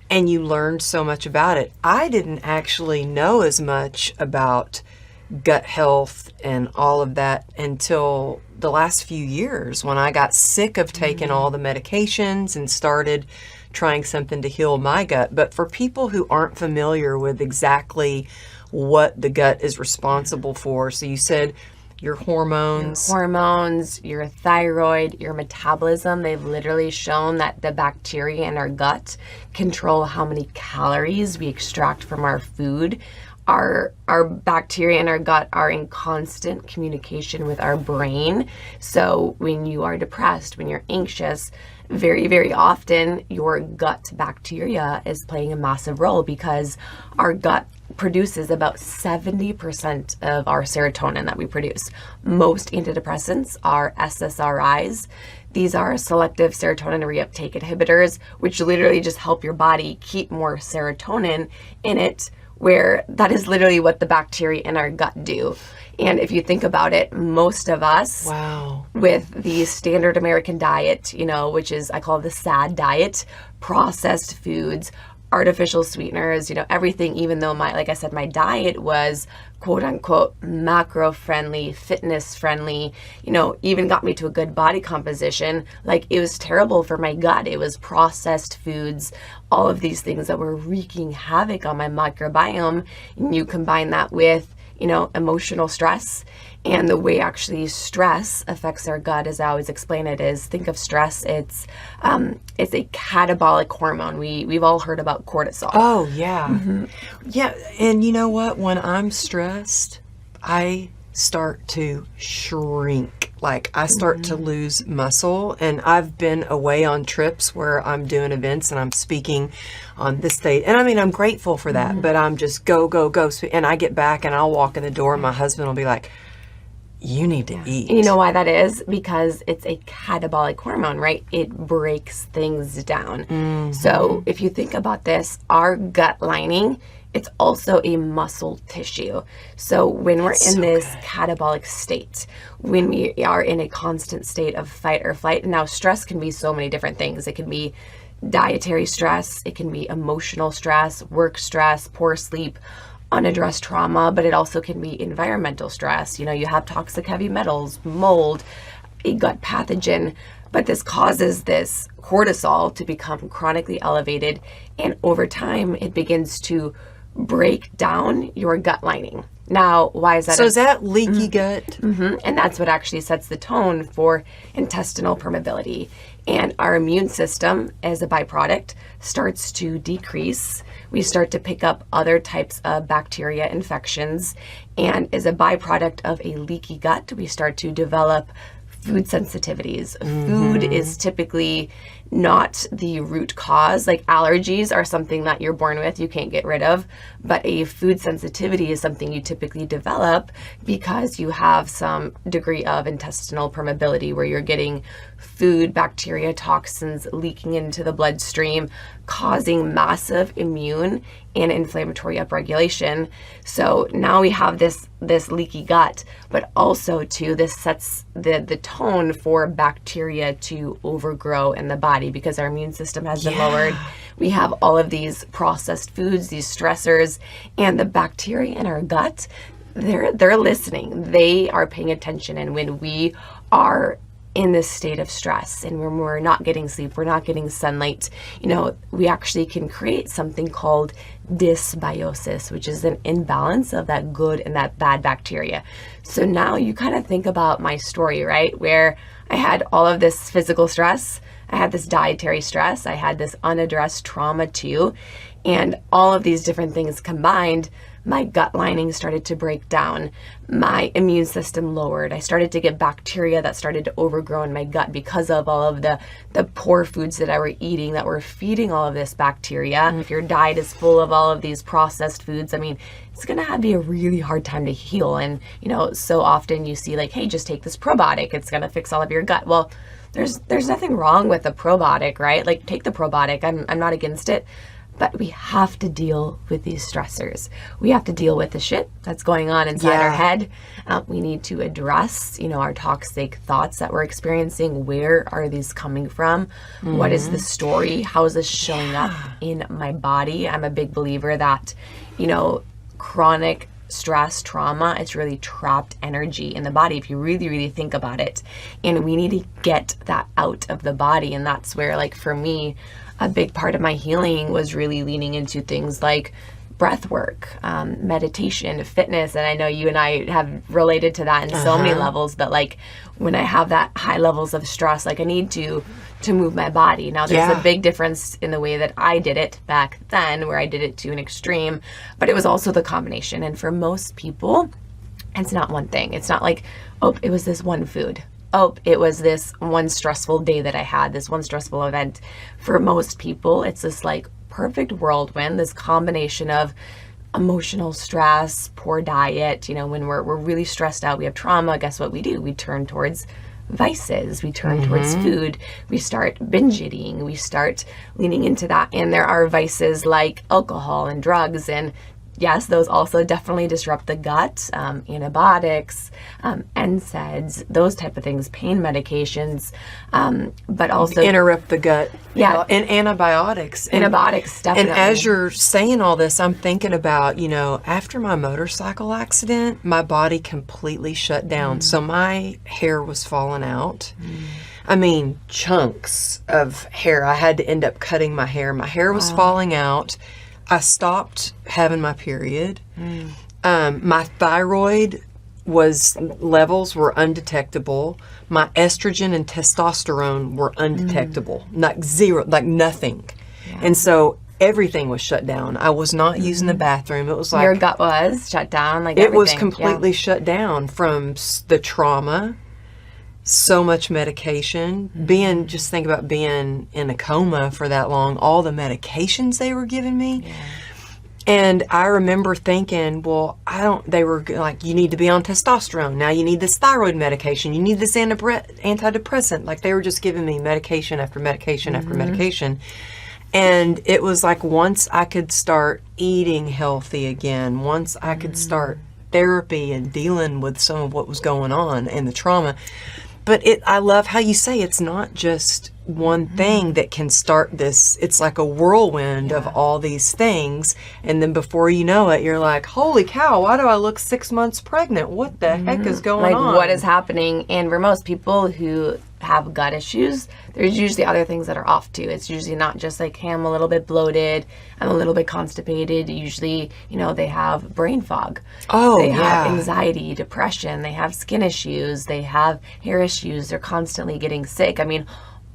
and you learned so much about it. I didn't actually know as much about gut health and all of that until the last few years, when I got sick of taking all the medications and started trying something to heal my gut. But for people who aren't familiar with exactly what the gut is responsible for, so you said your hormones, your thyroid, your metabolism, they've literally shown that the bacteria in our gut control how many calories we extract from our food. Our bacteria in our gut are in constant communication with our brain. So when you are depressed, when you're anxious, very, very often your gut bacteria is playing a massive role, because our gut produces about 70% of our serotonin that we produce. Most antidepressants are SSRIs. These are selective serotonin reuptake inhibitors, which literally just help your body keep more serotonin in it, where that is literally what the bacteria in our gut do. And if you think about it, most of us with the standard American diet, you know, which is, I call it the SAD diet, processed foods, artificial sweeteners, you know, everything, even though like I said, my diet was quote unquote macro friendly, fitness friendly, you know, even got me to a good body composition. Like, it was terrible for my gut. It was processed foods, all of these things that were wreaking havoc on my microbiome. And you combine that with, you know, emotional stress, and the way actually stress affects our gut, as I always explain it, is think of stress. It's a catabolic hormone. We've all heard about cortisol. Oh yeah, yeah. And you know what? When I'm stressed, I start to shrink. Like, I start to lose muscle. And I've been away on trips where I'm doing events and I'm speaking on this stage. And I mean, I'm grateful for that, but I'm just go. And I get back and I'll walk in the door and my husband will be like, you need to eat. You know why that is? Because it's a catabolic hormone, right? It breaks things down. So if you think about this, our gut lining, it's also a muscle tissue. So when we're in this catabolic state, when we are in a constant state of fight or flight, and now stress can be so many different things. It can be dietary stress, it can be emotional stress, work stress, poor sleep, unaddressed trauma, but it also can be environmental stress. You know, you have toxic heavy metals, mold, a gut pathogen, but this causes this cortisol to become chronically elevated, and over time it begins to break down your gut lining. Now, why is that? So is that leaky gut? And that's what actually sets the tone for intestinal permeability. And our immune system, as a byproduct, starts to decrease. We start to pick up other types of bacteria infections. And as a byproduct of a leaky gut, we start to develop food sensitivities. Food is typically not the root cause. Like, allergies are something that you're born with, you can't get rid of, but a food sensitivity is something you typically develop because you have some degree of intestinal permeability where you're getting food, bacteria, toxins leaking into the bloodstream, causing massive immune and inflammatory upregulation. So now we have this leaky gut, but also too, this sets the tone for bacteria to overgrow in the body because our immune system has been lowered. We have all of these processed foods, these stressors, and the bacteria in our gut, they're listening. They are paying attention. And when we are in this state of stress and when we're not getting sleep, we're not getting sunlight, you know, we actually can create something called dysbiosis, which is an imbalance of that good and that bad bacteria. So now you kind of think about my story, right? Where I had all of this physical stress, I had this dietary stress, I had this unaddressed trauma too, and all of these different things combined, my gut lining started to break down. My immune system lowered. I started to get bacteria that started to overgrow in my gut because of all of the poor foods that I were eating that were feeding all of this bacteria. If your diet is full of all of these processed foods, I mean, it's going to be a really hard time to heal. And, you know, so often you see like, hey, just take this probiotic. It's going to fix all of your gut. Well, there's nothing wrong with a probiotic, right? Like, take the probiotic. I'm not against it. But we have to deal with these stressors. We have to deal with the shit that's going on inside our head. We need to address, you know, our toxic thoughts that we're experiencing. Where are these coming from? What is the story? How is this showing up in my body? I'm a big believer that, you know, chronic stress, trauma, it's really trapped energy in the body if you really, really think about it. And we need to get that out of the body. And that's where, like, for me, a big part of my healing was really leaning into things like breath work, meditation, fitness. And I know you and I have related to that in so many levels, but like when I have that high levels of stress, like I need to move my body. Now there's a big difference in the way that I did it back then, where I did it to an extreme, but it was also the combination. And for most people, it's not one thing. It's not like, oh, it was this one food. Oh, it was this one stressful day that I had, this one stressful event. For most people, it's this like perfect whirlwind, this combination of emotional stress, poor diet. You know, when we're really stressed out, we have trauma, guess what we do? We turn towards vices, we turn towards food, we start binge eating, we start leaning into that. And there are vices like alcohol and drugs, and yes, those also definitely disrupt the gut. Antibiotics, NSAIDs, those type of things, pain medications, but also interrupt the gut. Yeah, you know, and antibiotics. Antibiotics, definitely. And as you're saying all this, I'm thinking about, you know, after my motorcycle accident, my body completely shut down. So my hair was falling out. I mean, chunks of hair. I had to end up cutting my hair. My hair was falling out. I stopped having my period. My thyroid levels were undetectable. My estrogen and testosterone were undetectable. Like zero, like nothing. Yeah. And so everything was shut down. I was not using the bathroom. It was like your gut was shut down. Like it was completely shut down from the trauma. So much medication, just think about being in a coma for that long, all the medications they were giving me. Yeah. And I remember thinking, well, they were like, you need to be on testosterone. Now you need this thyroid medication. You need this antidepressant. Like they were just giving me medication after medication after medication. And it was like, once I could start eating healthy again, once I could start therapy and dealing with some of what was going on and the trauma. But I love how you say it's not just one thing that can start this. It's like a whirlwind of all these things. And then before you know it, you're like, holy cow, why do I look 6 months pregnant? What the heck is going on? Like, what is happening? And for most people who have gut issues, there's usually other things that are off too. It's usually not just like, hey, I'm a little bit bloated, I'm a little bit constipated. Usually, you know, they have brain fog. They have anxiety, depression, they have skin issues, they have hair issues, they're constantly getting sick. I mean,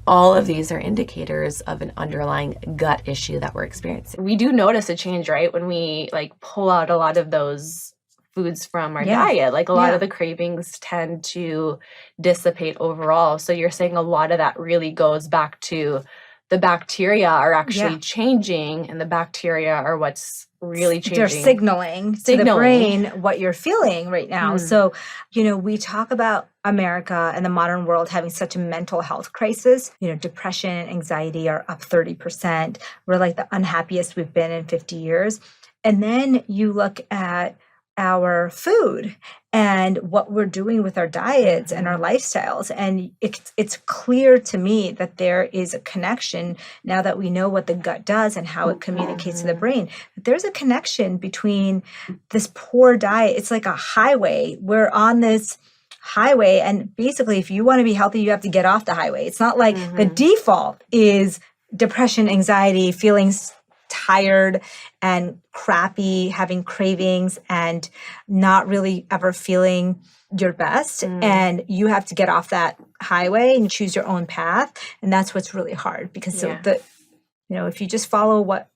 all of these are indicators of an underlying gut issue that we're experiencing. We do notice a change, right? When we like pull out a lot of those foods from our diet, like a lot of the cravings tend to dissipate overall. So you're saying a lot of that really goes back to the bacteria are actually changing, and the bacteria are what's really changing. They're signaling to the brain what you're feeling right now. So, you know, we talk about America and the modern world having such a mental health crisis. You know, depression and anxiety are up 30%. We're like the unhappiest we've been in 50 years. And then you look at our food and what we're doing with our diets and our lifestyles. And it's clear to me that there is a connection, now that we know what the gut does and how it communicates to the brain, that there's a connection between this poor diet. It's like a highway. We're on this highway, and basically if you want to be healthy, you have to get off the highway. It's not like the default is depression, anxiety, feelings tired and crappy, having cravings and not really ever feeling your best. And you have to get off that highway and choose your own path. And that's what's really hard, because if you just follow what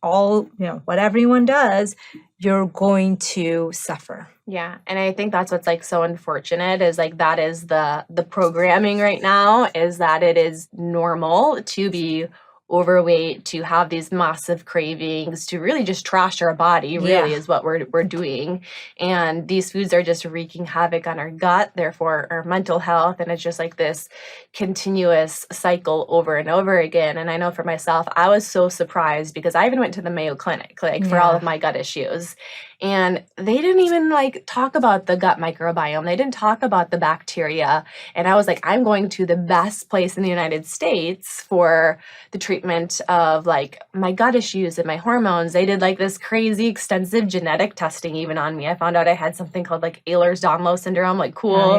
everyone does, you're going to suffer. Yeah. And I think that's what's like so unfortunate, is like that is the programming right now, is that it is normal to be overweight, to have these massive cravings, to really just trash our body, really is what we're doing. And these foods are just wreaking havoc on our gut, therefore our mental health. And it's just like this continuous cycle over and over again. And I know for myself, I was so surprised, because I even went to the Mayo Clinic for all of my gut issues. And they didn't even like talk about the gut microbiome. They didn't talk about the bacteria. And I was like, I'm going to the best place in the United States for the treatment of like my gut issues and my hormones. They did like this crazy extensive genetic testing even on me. I found out I had something called like Ehlers-Danlos syndrome, like cool.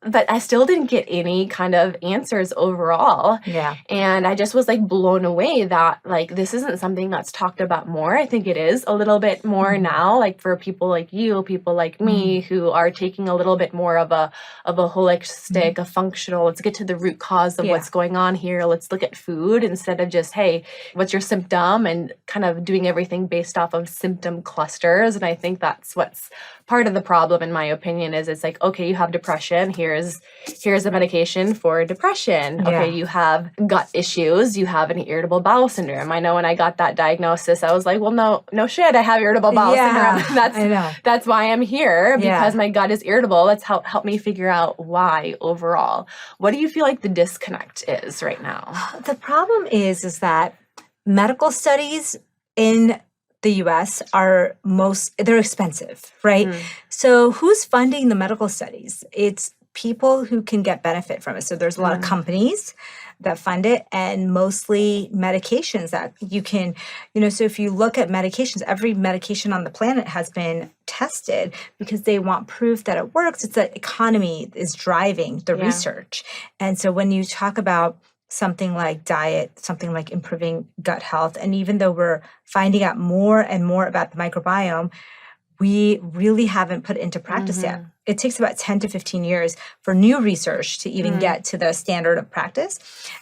But I still didn't get any kind of answers overall. Yeah. And I just was like blown away that like this isn't something that's talked about more. I think it is a little bit more now, like for people like you, people like me, who are taking a little bit more of a holistic, a functional, let's get to the root cause of what's going on here. Let's look at food instead of just, hey, what's your symptom, and kind of doing everything based off of symptom clusters. And I think that's what's part of the problem, in my opinion, is it's like, okay, you have depression. Here's a medication for depression. Okay, you have gut issues. You have an irritable bowel syndrome. I know when I got that diagnosis, I was like, well, no shit. I have irritable bowel syndrome. That's why I'm here, because my gut is irritable. Let's help me figure out why overall. What do you feel like the disconnect is right now? The problem is that medical studies in the US they're expensive, right? So who's funding the medical studies? It's people who can get benefit from it. So there's a lot of companies that fund it, and mostly medications that you can, so if you look at medications, every medication on the planet has been tested because they want proof that it works. It's the economy is driving the research. And so when you talk about something like diet, something like improving gut health, and even though we're finding out more and more about the microbiome, we really haven't put it into practice yet. It takes about 10 to 15 years for new research to even get to the standard of practice.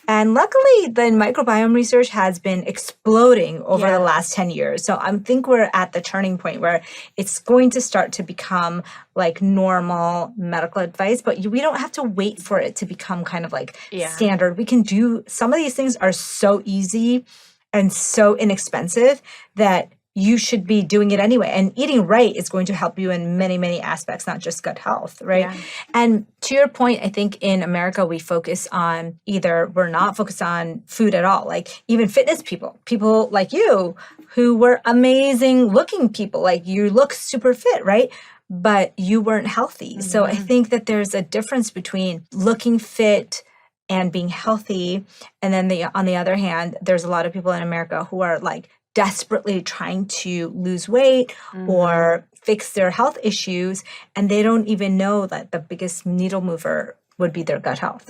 And luckily, the microbiome research has been exploding over the last 10 years. So I think we're at the turning point where it's going to start to become like normal medical advice, but we don't have to wait for it to become kind of like standard. We can do, some of these things are so easy and so inexpensive that you should be doing it anyway. And eating right is going to help you in many, many aspects, not just gut health, right? Yeah. And to your point, I think in America, we focus on we're not focused on food at all. Like even fitness people like you who were amazing looking people, like you look super fit, right? But you weren't healthy. So I think that there's a difference between looking fit and being healthy. And then on the other hand, there's a lot of people in America who are like desperately trying to lose weight or fix their health issues, and they don't even know that the biggest needle mover would be their gut health.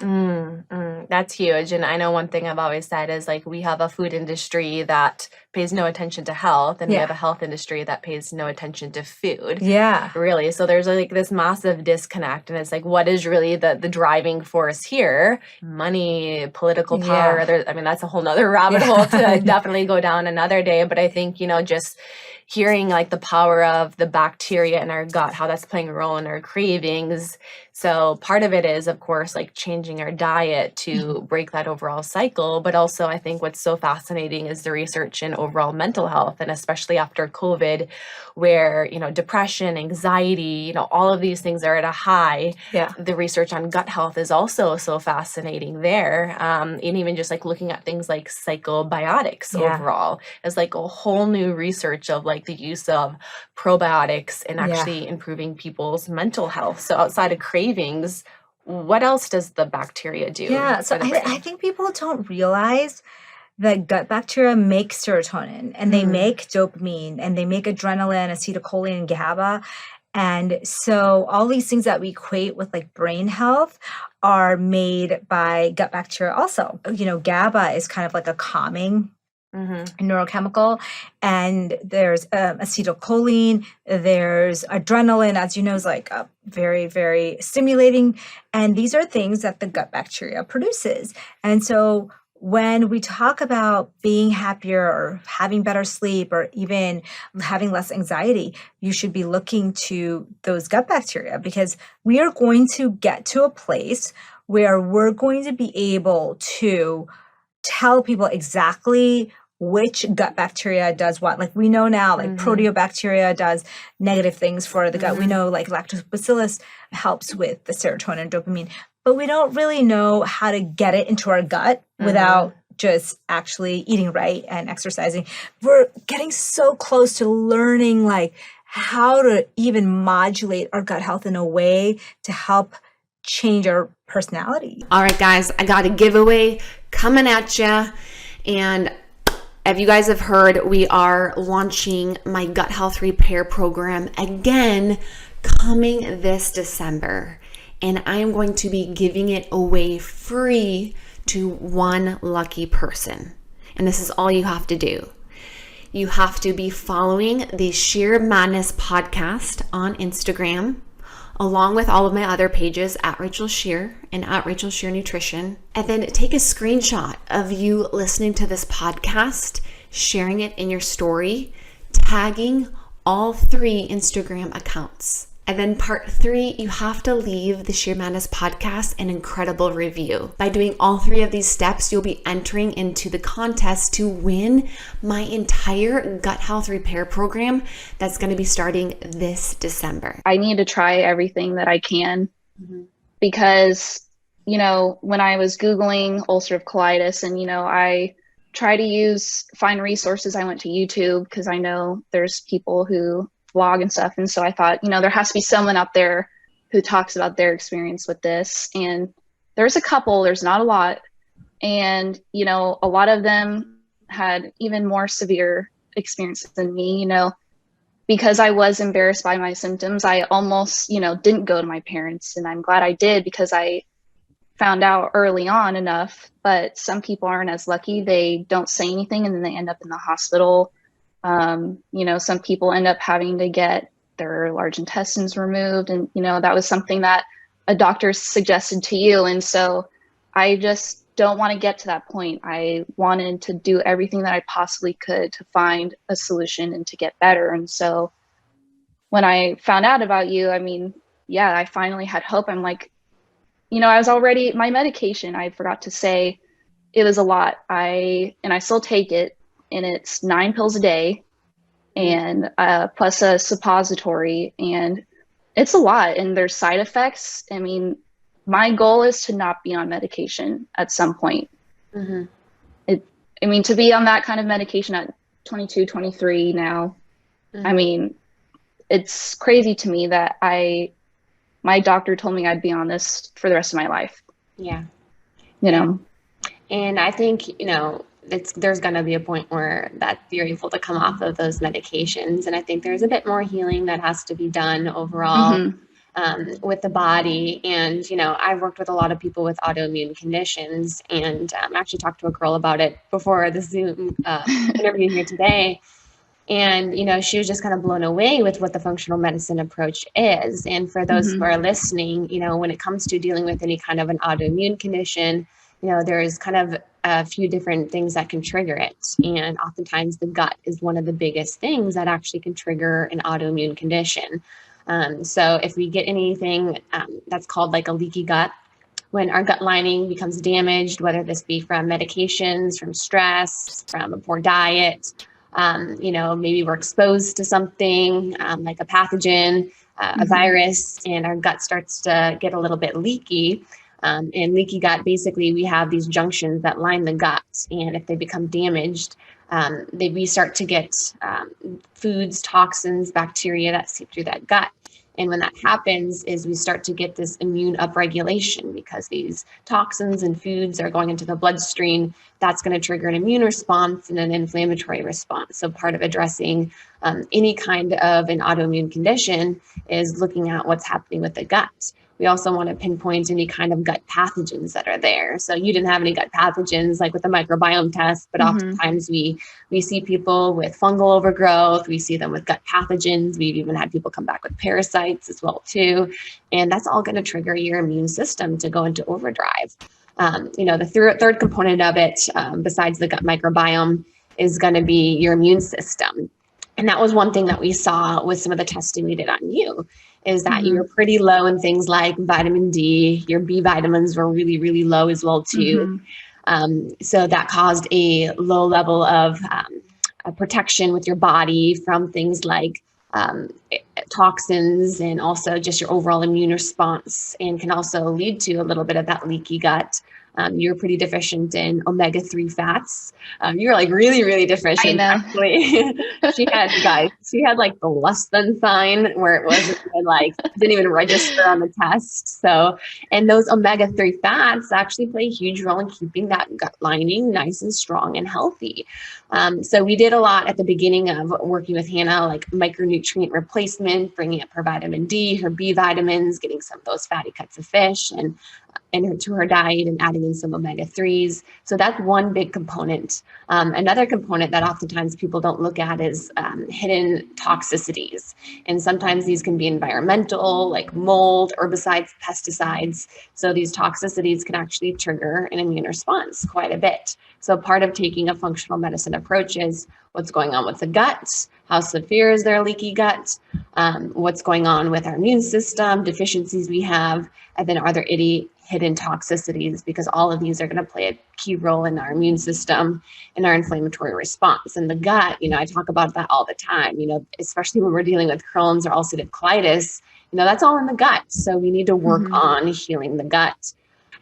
That's huge. And I know one thing I've always said is like we have a food industry that pays no attention to health, and we have a health industry that pays no attention to food. Yeah. Really. So there's like this massive disconnect, and it's like, what is really the driving force here? Money, political power. That's a whole nother rabbit hole to definitely go down another day. But I think, just hearing like the power of the bacteria in our gut, how that's playing a role in our cravings. So part of it is, of course, like changing our diet to break that overall cycle. But also I think what's so fascinating is the research in overall mental health, and especially after COVID, where, depression, anxiety, all of these things are at a high. Yeah. The research on gut health is also so fascinating there. And even just like looking at things like psychobiotics overall as like a whole new research of like the use of probiotics and actually improving people's mental health. So outside of cravings, what else does the bacteria do? Yeah, so I think people don't realize that gut bacteria make serotonin, and they make dopamine, and they make adrenaline, acetylcholine, and GABA. And so all these things that we equate with like brain health are made by gut bacteria also. GABA is kind of like a calming neurochemical, and there's acetylcholine, there's adrenaline, as you know, is like a very, very stimulating, and these are things that the gut bacteria produces. And so when we talk about being happier or having better sleep or even having less anxiety, you should be looking to those gut bacteria, because we are going to get to a place where we're going to be able to tell people exactly which gut bacteria does what. Like we know now, like proteobacteria does negative things for the gut. We know like lactobacillus helps with the serotonin and dopamine, but we don't really know how to get it into our gut without just actually eating right and exercising. We're getting so close to learning like how to even modulate our gut health in a way to help change our personality. All right, guys, I got a giveaway coming at you. And if you guys have heard, we are launching my gut health repair program again coming this December. And I am going to be giving it away free to one lucky person. And this is all you have to do. You have to be following the Scheer Madness Podcast on Instagram, along with all of my other pages at Rachel Scheer and at Rachel Scheer Nutrition. And then take a screenshot of you listening to this podcast, sharing it in your story, tagging all 3 Instagram accounts. And then part 3, you have to leave the Scheer Madness podcast an incredible review. By doing all 3 of these steps, you'll be entering into the contest to win my entire gut health repair program that's going to be starting this December. I need to try everything that I can because, you know, when I was Googling ulcerative colitis and, you know, I try to find resources, I went to YouTube because I know there's people who blog and stuff. And so I thought, you know, there has to be someone out there who talks about their experience with this. And there's a couple, there's not a lot. And, you know, a lot of them had even more severe experiences than me, you know, because I was embarrassed by my symptoms. I almost, you know, didn't go to my parents, and I'm glad I did because I found out early on enough. But some people aren't as lucky. They don't say anything and then they end up in the hospital. You know, some people end up having to get their large intestines removed. And, you know, that was something that a doctor suggested to you. And so I just don't want to get to that point. I wanted to do everything that I possibly could to find a solution and to get better. And so when I found out about you, I mean, yeah, I finally had hope. I'm like, you know, I was already, my medication, I forgot to say, it was a lot. I still take it, and it's 9 pills a day and plus a suppository, and it's a lot, and there's side effects. I mean, my goal is to not be on medication at some point. I mean, to be on that kind of medication at 22, 23 now, I mean, it's crazy to me that my doctor told me I'd be on this for the rest of my life. Yeah. You know? And I think, you know, there's going to be a point where that you're able to come off of those medications. And I think there's a bit more healing that has to be done overall with the body. And, you know, I've worked with a lot of people with autoimmune conditions, and I actually talked to a girl about it before the Zoom interview here today. And, you know, she was just kind of blown away with what the functional medicine approach is. And for those who are listening, you know, when it comes to dealing with any kind of an autoimmune condition, you know, there's kind of a few different things that can trigger it. And oftentimes the gut is one of the biggest things that actually can trigger an autoimmune condition. So if we get anything that's called like a leaky gut, when our gut lining becomes damaged, whether this be from medications, from stress, from a poor diet, you know, maybe we're exposed to something like a pathogen, a virus, and our gut starts to get a little bit leaky. And leaky gut, basically, we have these junctions that line the gut, and if they become damaged, we start to get foods, toxins, bacteria that seep through that gut. And when that happens is we start to get this immune upregulation, because these toxins and foods are going into the bloodstream. That's going to trigger an immune response and an inflammatory response. So part of addressing any kind of an autoimmune condition is looking at what's happening with the gut. We also want to pinpoint any kind of gut pathogens that are there. So you didn't have any gut pathogens like with the microbiome test, but oftentimes we see people with fungal overgrowth. We see them with gut pathogens. We've even had people come back with parasites as well too. And that's all going to trigger your immune system to go into overdrive. You know, the third component of it, besides the gut microbiome, is going to be your immune system. And that was one thing that we saw with some of the testing we did on you, is that you were pretty low in things like vitamin D. Your B vitamins were really, really low as well too. So that caused a low level of protection with your body from things like toxins, and also just your overall immune response, and can also lead to a little bit of that leaky gut. You're pretty deficient in omega-3 fats. You're like really, really deficient. I know. Actually. she had like the less than sign, where it wasn't even like, didn't even register on the test. So, and those omega-3 fats actually play a huge role in keeping that gut lining nice and strong and healthy. So we did a lot at the beginning of working with Hana, like micronutrient replacement, bringing up her vitamin D, her B vitamins, getting some of those fatty cuts of fish, and into her diet and adding in some omega-3s. So that's one big component. Another component that oftentimes people don't look at is hidden toxicities. And sometimes these can be environmental, like mold, herbicides, pesticides. So these toxicities can actually trigger an immune response quite a bit. So part of taking a functional medicine approach is what's going on with the gut, how severe is their leaky gut, what's going on with our immune system, deficiencies we have, and then are there any hidden toxicities, because all of these are going to play a key role in our immune system and our inflammatory response. And the gut, I talk about that all the time, especially when we're dealing with Crohn's or ulcerative colitis, that's all in the gut. So we need to work on healing the gut.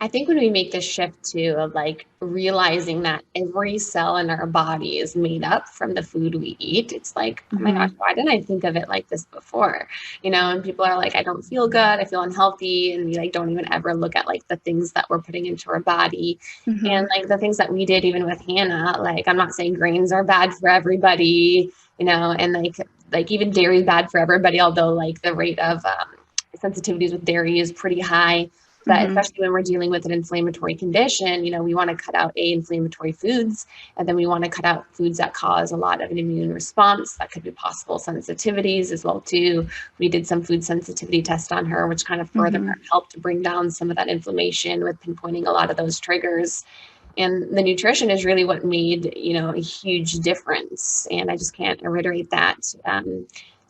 I think when we make the shift to like realizing that every cell in our body is made up from the food we eat, it's like, oh my gosh, why didn't I think of it like this before? And people are like, I don't feel good, I feel unhealthy. And we like don't even ever look at like the things that we're putting into our body. And like the things that we did even with Hana, like I'm not saying grains are bad for everybody, and like even dairy is bad for everybody, although like the rate of sensitivities with dairy is pretty high. But especially when we're dealing with an inflammatory condition, we want to cut out inflammatory foods, and then we want to cut out foods that cause a lot of an immune response. That could be possible sensitivities as well too. We did some food sensitivity tests on her, which kind of further helped to bring down some of that inflammation with pinpointing a lot of those triggers. And the nutrition is really what made, a huge difference. And I just can't reiterate that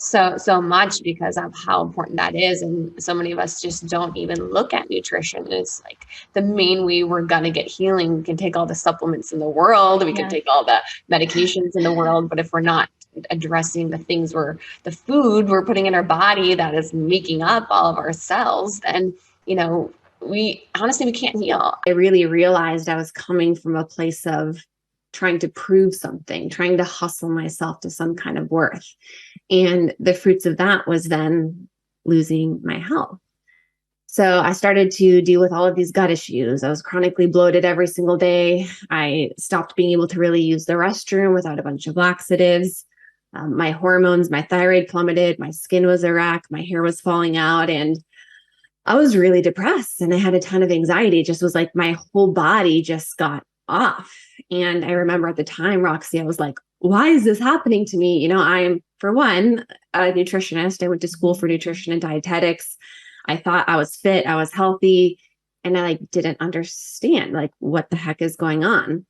so much because of how important that is. And so many of us just don't even look at nutrition. It's like the main way we're going to get healing. We can take all the supplements in the world. We can take all the medications in the world. But if we're not addressing the things the food we're putting in our body that is making up all of our cells, then, we can't heal. I really realized I was coming from a place of trying to prove something, trying to hustle myself to some kind of worth. And the fruits of that was then losing my health. So I started to deal with all of these gut issues. I was chronically bloated every single day. I stopped being able to really use the restroom without a bunch of laxatives. My hormones, my thyroid plummeted, my skin was a wreck, my hair was falling out, and I was really depressed and I had a ton of anxiety. It just was like my whole body just got off. And I remember at the time, Roxy, I was like, why is this happening to me? I'm, for one, a nutritionist. I went to school for nutrition and dietetics. I thought I was fit, I was healthy, and I didn't understand what the heck is going on.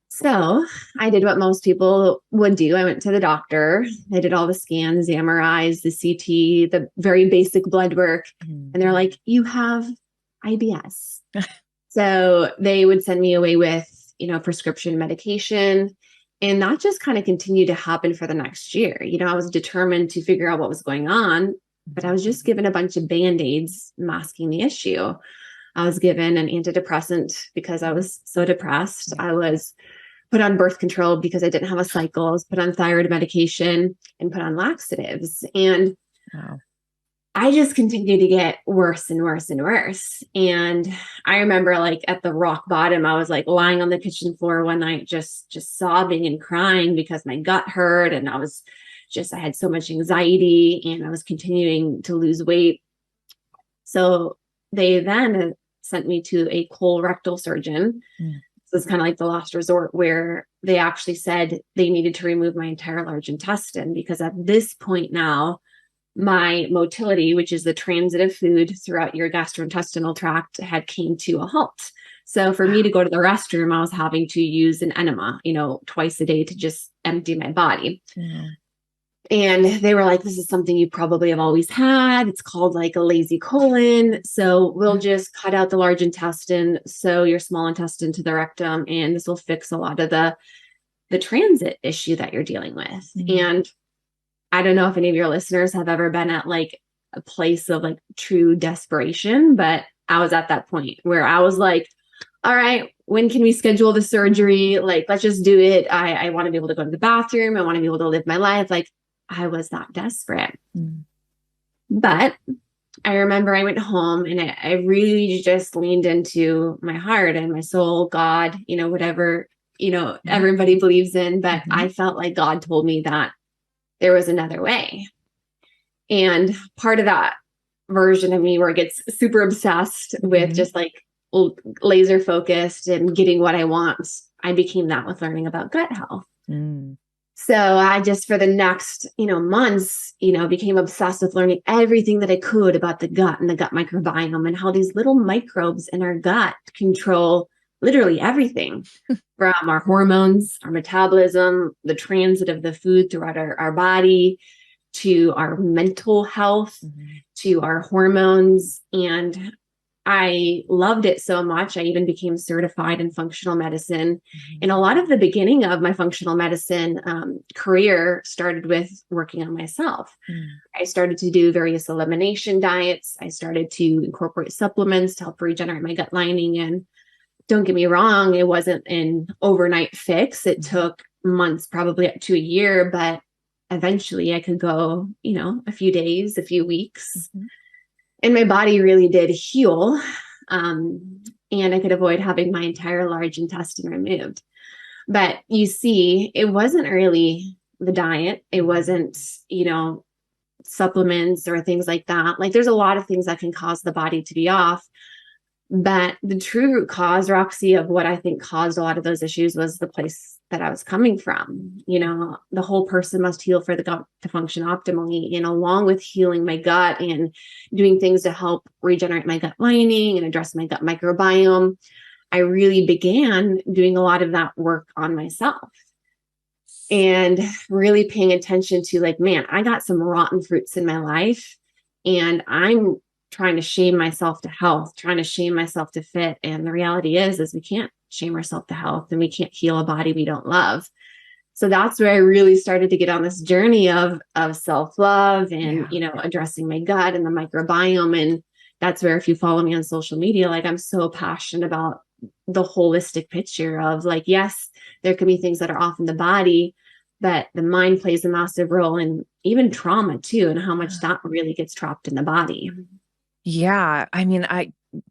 So I did what most people would do. I went to the doctor. I did all the scans, the MRIs, the CT, the very basic blood work. And they're like, you have IBS. So they would send me away with, prescription medication. And that just kind of continued to happen for the next year. I was determined to figure out what was going on, but I was just given a bunch of Band-Aids masking the issue. I was given an antidepressant because I was so depressed. I was put on birth control because I didn't have a cycle. I was put on thyroid medication and put on laxatives. And I just continued to get worse and worse and worse. And I remember at the rock bottom, I was lying on the kitchen floor one night, just sobbing and crying because my gut hurt. And I had so much anxiety and I was continuing to lose weight. So they then sent me to a colorectal surgeon. So it's kind of like the last resort, where they actually said they needed to remove my entire large intestine, because at this point now, my motility, which is the transit of food throughout your gastrointestinal tract, had came to a halt. So for me to go to the restroom, I was having to use an enema, twice a day to just empty my body. And they were like, this is something you probably have always had. It's called a lazy colon. So we'll just cut out the large intestine, sew your small intestine to the rectum, and this will fix a lot of the transit issue that you're dealing with. And I don't know if any of your listeners have ever been at a place of true desperation, but I was at that point where I was like, all right, when can we schedule the surgery? Let's just do it. I want to be able to go to the bathroom. I want to be able to live my life. I was that desperate. But I remember I went home and I really just leaned into my heart and my soul, God, whatever, everybody believes in. But I felt like God told me that there was another way. And part of that version of me where it gets super obsessed with just like laser focused and getting what I want. I became that with learning about gut health. So I just, for the next, months, became obsessed with learning everything that I could about the gut and the gut microbiome and how these little microbes in our gut control literally everything from our hormones, our metabolism, the transit of the food throughout our body, to our mental health, to our hormones. And I loved it so much. I even became certified in functional medicine. And a lot of the beginning of my functional medicine career started with working on myself. I started to do various elimination diets. I started to incorporate supplements to help regenerate my gut lining. And don't get me wrong, it wasn't an overnight fix. It took months, probably up to a year, but eventually I could go, a few days, a few weeks. And my body really did heal. And I could avoid having my entire large intestine removed. But you see, it wasn't really the diet. It wasn't, supplements or things like that. Like there's a lot of things that can cause the body to be off. But the true root cause, Roxy, of what I think caused a lot of those issues was the place that I was coming from. The whole person must heal for the gut to function optimally. And along with healing my gut and doing things to help regenerate my gut lining and address my gut microbiome, I really began doing a lot of that work on myself and really paying attention to like, man, I got some rotten fruits in my life and I'm trying to shame myself to health, trying to shame myself to fit. And the reality is we can't shame ourselves to health and we can't heal a body we don't love. So that's where I really started to get on this journey of self-love and, addressing my gut and the microbiome. And that's where, if you follow me on social media, like I'm so passionate about the holistic picture of like, yes, there can be things that are off in the body, but the mind plays a massive role in even trauma too, and how much that really gets trapped in the body. Yeah. I mean,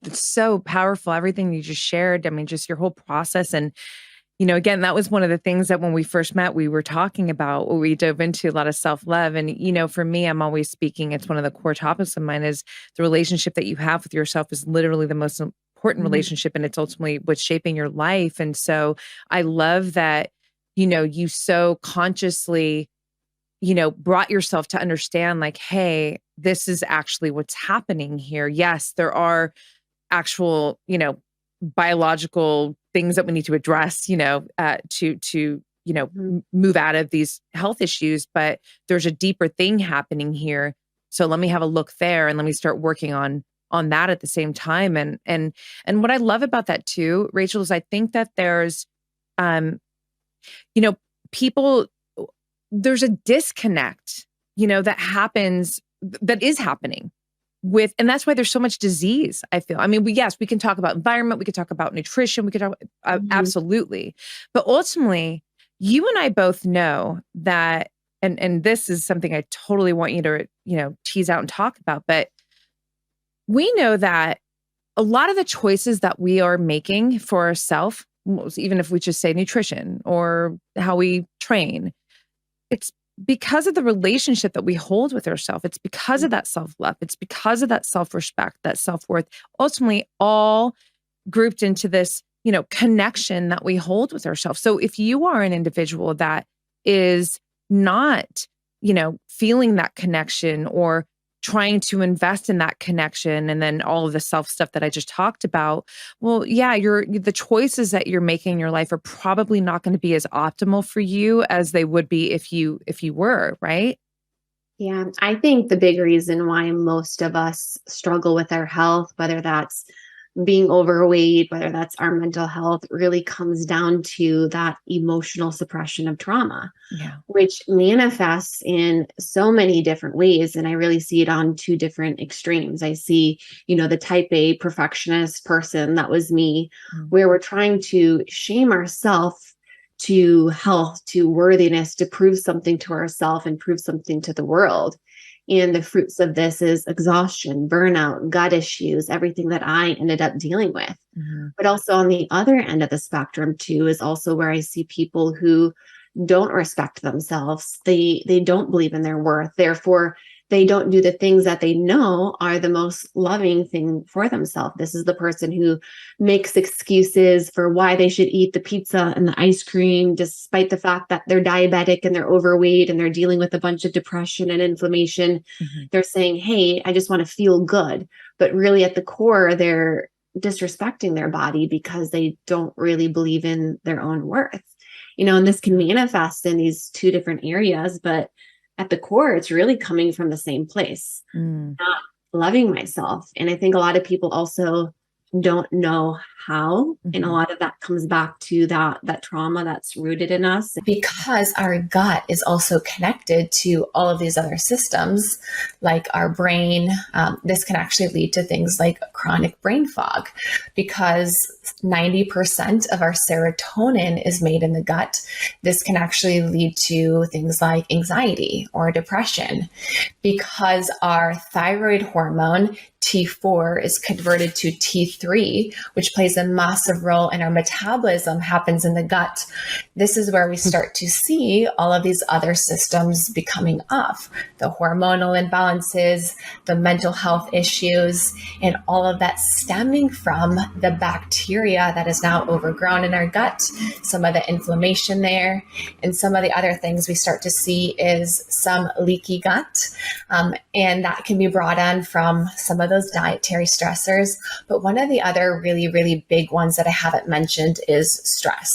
it's so powerful. Everything you just shared. I mean, just your whole process. And, again, that was one of the things that when we first met, we were talking about, we dove into a lot of self-love. And, for me, I'm always speaking, it's one of the core topics of mine is the relationship that you have with yourself is literally the most important relationship. And it's ultimately what's shaping your life. And so I love that, you so consciously, brought yourself to understand like, hey, this is actually what's happening here. Yes, there are actual, biological things that we need to address, to move out of these health issues, but there's a deeper thing happening here. So let me have a look there and let me start working on that at the same time. And what I love about that too, Rachel, is I think that there's, people, there's a disconnect, that is happening with, and that's why there's so much disease, I feel. I mean, we can talk about environment, we could talk about nutrition, we could talk, absolutely. But ultimately, you and I both know that, and this is something I totally want you to, tease out and talk about, but we know that a lot of the choices that we are making for ourselves, even if we just say nutrition or how we train, it's because of the relationship that we hold with ourselves. It's because of that self-love. It's because of that self-respect, that self-worth, ultimately all grouped into this, connection that we hold with ourselves. So if you are an individual that is not, feeling that connection or trying to invest in that connection and then all of the self stuff that I just talked about, well, yeah, the choices that you're making in your life are probably not going to be as optimal for you as they would be if you were, right? Yeah, I think the big reason why most of us struggle with our health, whether that's being overweight, whether that's our mental health, really comes down to that emotional suppression of trauma, which manifests in so many different ways. And I really see it on two different extremes. I see, the type A perfectionist person, that was me, where we're trying to shame ourselves to health, to worthiness, to prove something to ourselves and prove something to the world. And the fruits of this is exhaustion, burnout, gut issues, everything that I ended up dealing with. But also on the other end of the spectrum too, is also where I see people who don't respect themselves. They don't believe in their worth. Therefore, they don't do the things that they know are the most loving thing for themselves. This is the person who makes excuses for why they should eat the pizza and the ice cream, despite the fact that they're diabetic and they're overweight and they're dealing with a bunch of depression and inflammation. Mm-hmm. They're saying, hey, I just want to feel good. But really at the core, they're disrespecting their body because they don't really believe in their own worth. And this can manifest in these two different areas, but at the core, it's really coming from the same place, not loving myself. And I think a lot of people also don't know how. And a lot of that comes back to that trauma that's rooted in us. Because our gut is also connected to all of these other systems, like our brain. This can actually lead to things like chronic brain fog, because 90% of our serotonin is made in the gut. This can actually lead to things like anxiety or depression, because our thyroid hormone T4 is converted to T3, which plays a massive role in our metabolism, happens in the gut. This is where we start to see all of these other systems becoming off, the hormonal imbalances, the mental health issues, and all of that stemming from the bacteria that is now overgrown in our gut, some of the inflammation there, and some of the other things we start to see is some leaky gut. And that can be brought on from some of those dietary stressors. But one of the other really, really big ones that I haven't mentioned is stress.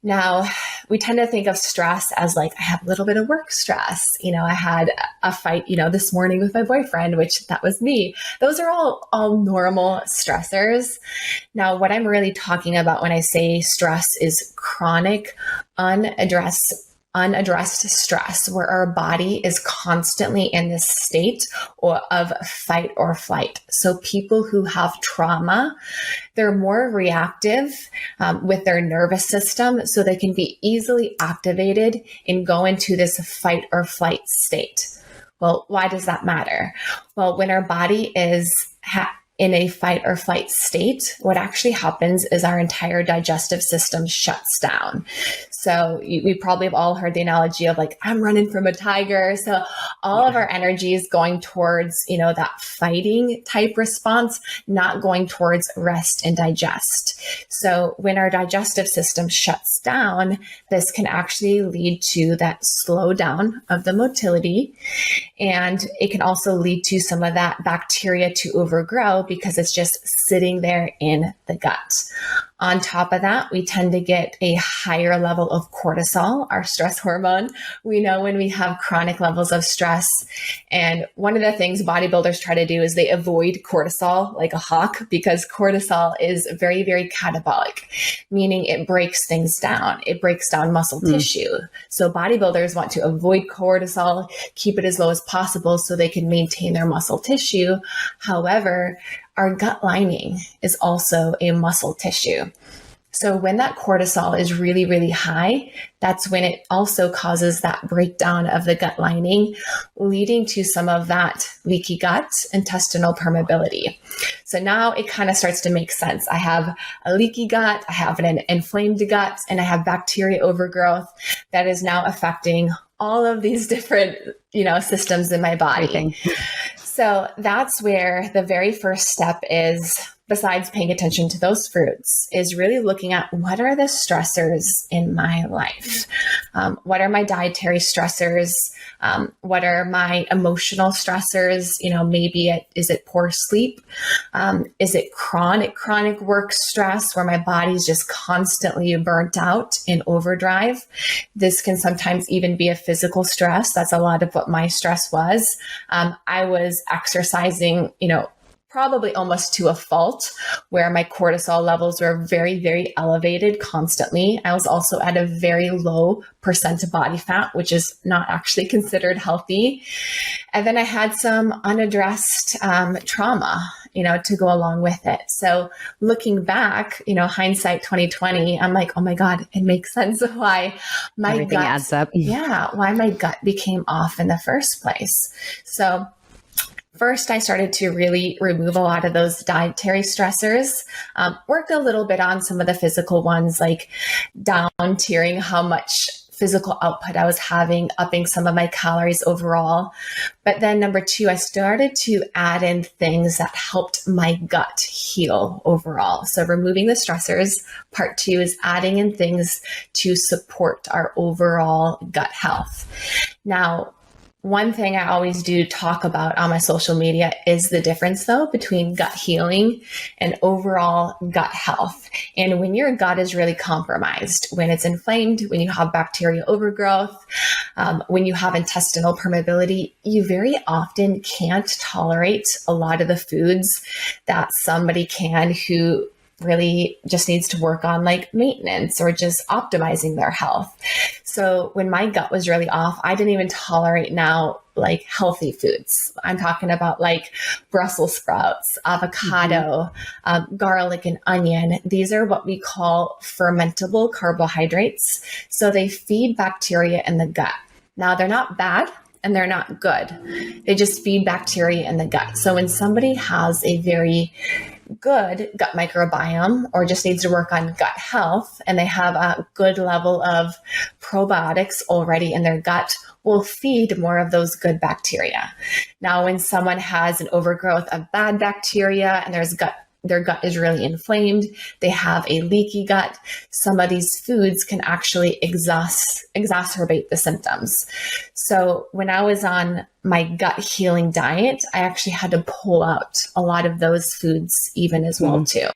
Now, we tend to think of stress as like, I have a little bit of work stress. I had a fight, this morning with my boyfriend, which that was me. Those are all normal stressors. Now, what I'm really talking about when I say stress is chronic, unaddressed stress, where our body is constantly in this state of fight or flight. So people who have trauma, they're more reactive with their nervous system, so they can be easily activated and go into this fight or flight state. Well, why does that matter? Well, when our body is in a fight or flight state, what actually happens is our entire digestive system shuts down. So we probably have all heard the analogy of like, I'm running from a tiger. So all of our energy is going towards, that fighting type response, not going towards rest and digest. So when our digestive system shuts down, this can actually lead to that slowdown of the motility. And it can also lead to some of that bacteria to overgrow because it's just sitting there in the gut. On top of that, we tend to get a higher level of cortisol, our stress hormone. We know when we have chronic levels of stress. And one of the things bodybuilders try to do is they avoid cortisol like a hawk, because cortisol is very, very catabolic, meaning it breaks things down. It breaks down muscle tissue. So bodybuilders want to avoid cortisol, keep it as low as possible so they can maintain their muscle tissue. However, our gut lining is also a muscle tissue. So when that cortisol is really, really high, that's when it also causes that breakdown of the gut lining, leading to some of that leaky gut, intestinal permeability. So now it kind of starts to make sense. I have a leaky gut, I have an inflamed gut, and I have bacteria overgrowth that is now affecting all of these different, systems in my body. Everything. So that's where the very first step is, besides paying attention to those fruits, is really looking at what are the stressors in my life? What are my dietary stressors? What are my emotional stressors? Maybe is it poor sleep? Is it chronic work stress where my body's just constantly burnt out in overdrive? This can sometimes even be a physical stress. That's a lot of what my stress was. I was exercising, probably almost to a fault, where my cortisol levels were very, very elevated constantly. I was also at a very low percent of body fat, which is not actually considered healthy. And then I had some unaddressed trauma, to go along with it. So looking back, hindsight 2020, I'm like, oh my God, it makes sense why my Everything gut adds up. Yeah, why my gut became off in the first place. So first, I started to really remove a lot of those dietary stressors, worked a little bit on some of the physical ones, like down tiering how much physical output I was having, upping some of my calories overall. But then number 2, I started to add in things that helped my gut heal overall. So removing the stressors. Part 2 is adding in things to support our overall gut health. Now, one thing I always do talk about on my social media is the difference, though, between gut healing and overall gut health. And when your gut is really compromised, when it's inflamed, when you have bacterial overgrowth, when you have intestinal permeability, you very often can't tolerate a lot of the foods that somebody can who really just needs to work on like maintenance or just optimizing their health. So when my gut was really off, I didn't even tolerate now like healthy foods. I'm talking about like Brussels sprouts, avocado, garlic and onion. These are what we call fermentable carbohydrates. So they feed bacteria in the gut. Now they're not bad and they're not good. They just feed bacteria in the gut. So when somebody has a very good gut microbiome or just needs to work on gut health and they have a good level of probiotics already in their gut, will feed more of those good bacteria. Now, when someone has an overgrowth of bad bacteria and their gut is really inflamed, they have a leaky gut, some of these foods can actually exacerbate the symptoms. So when I was on my gut healing diet, I actually had to pull out a lot of those foods even as well too.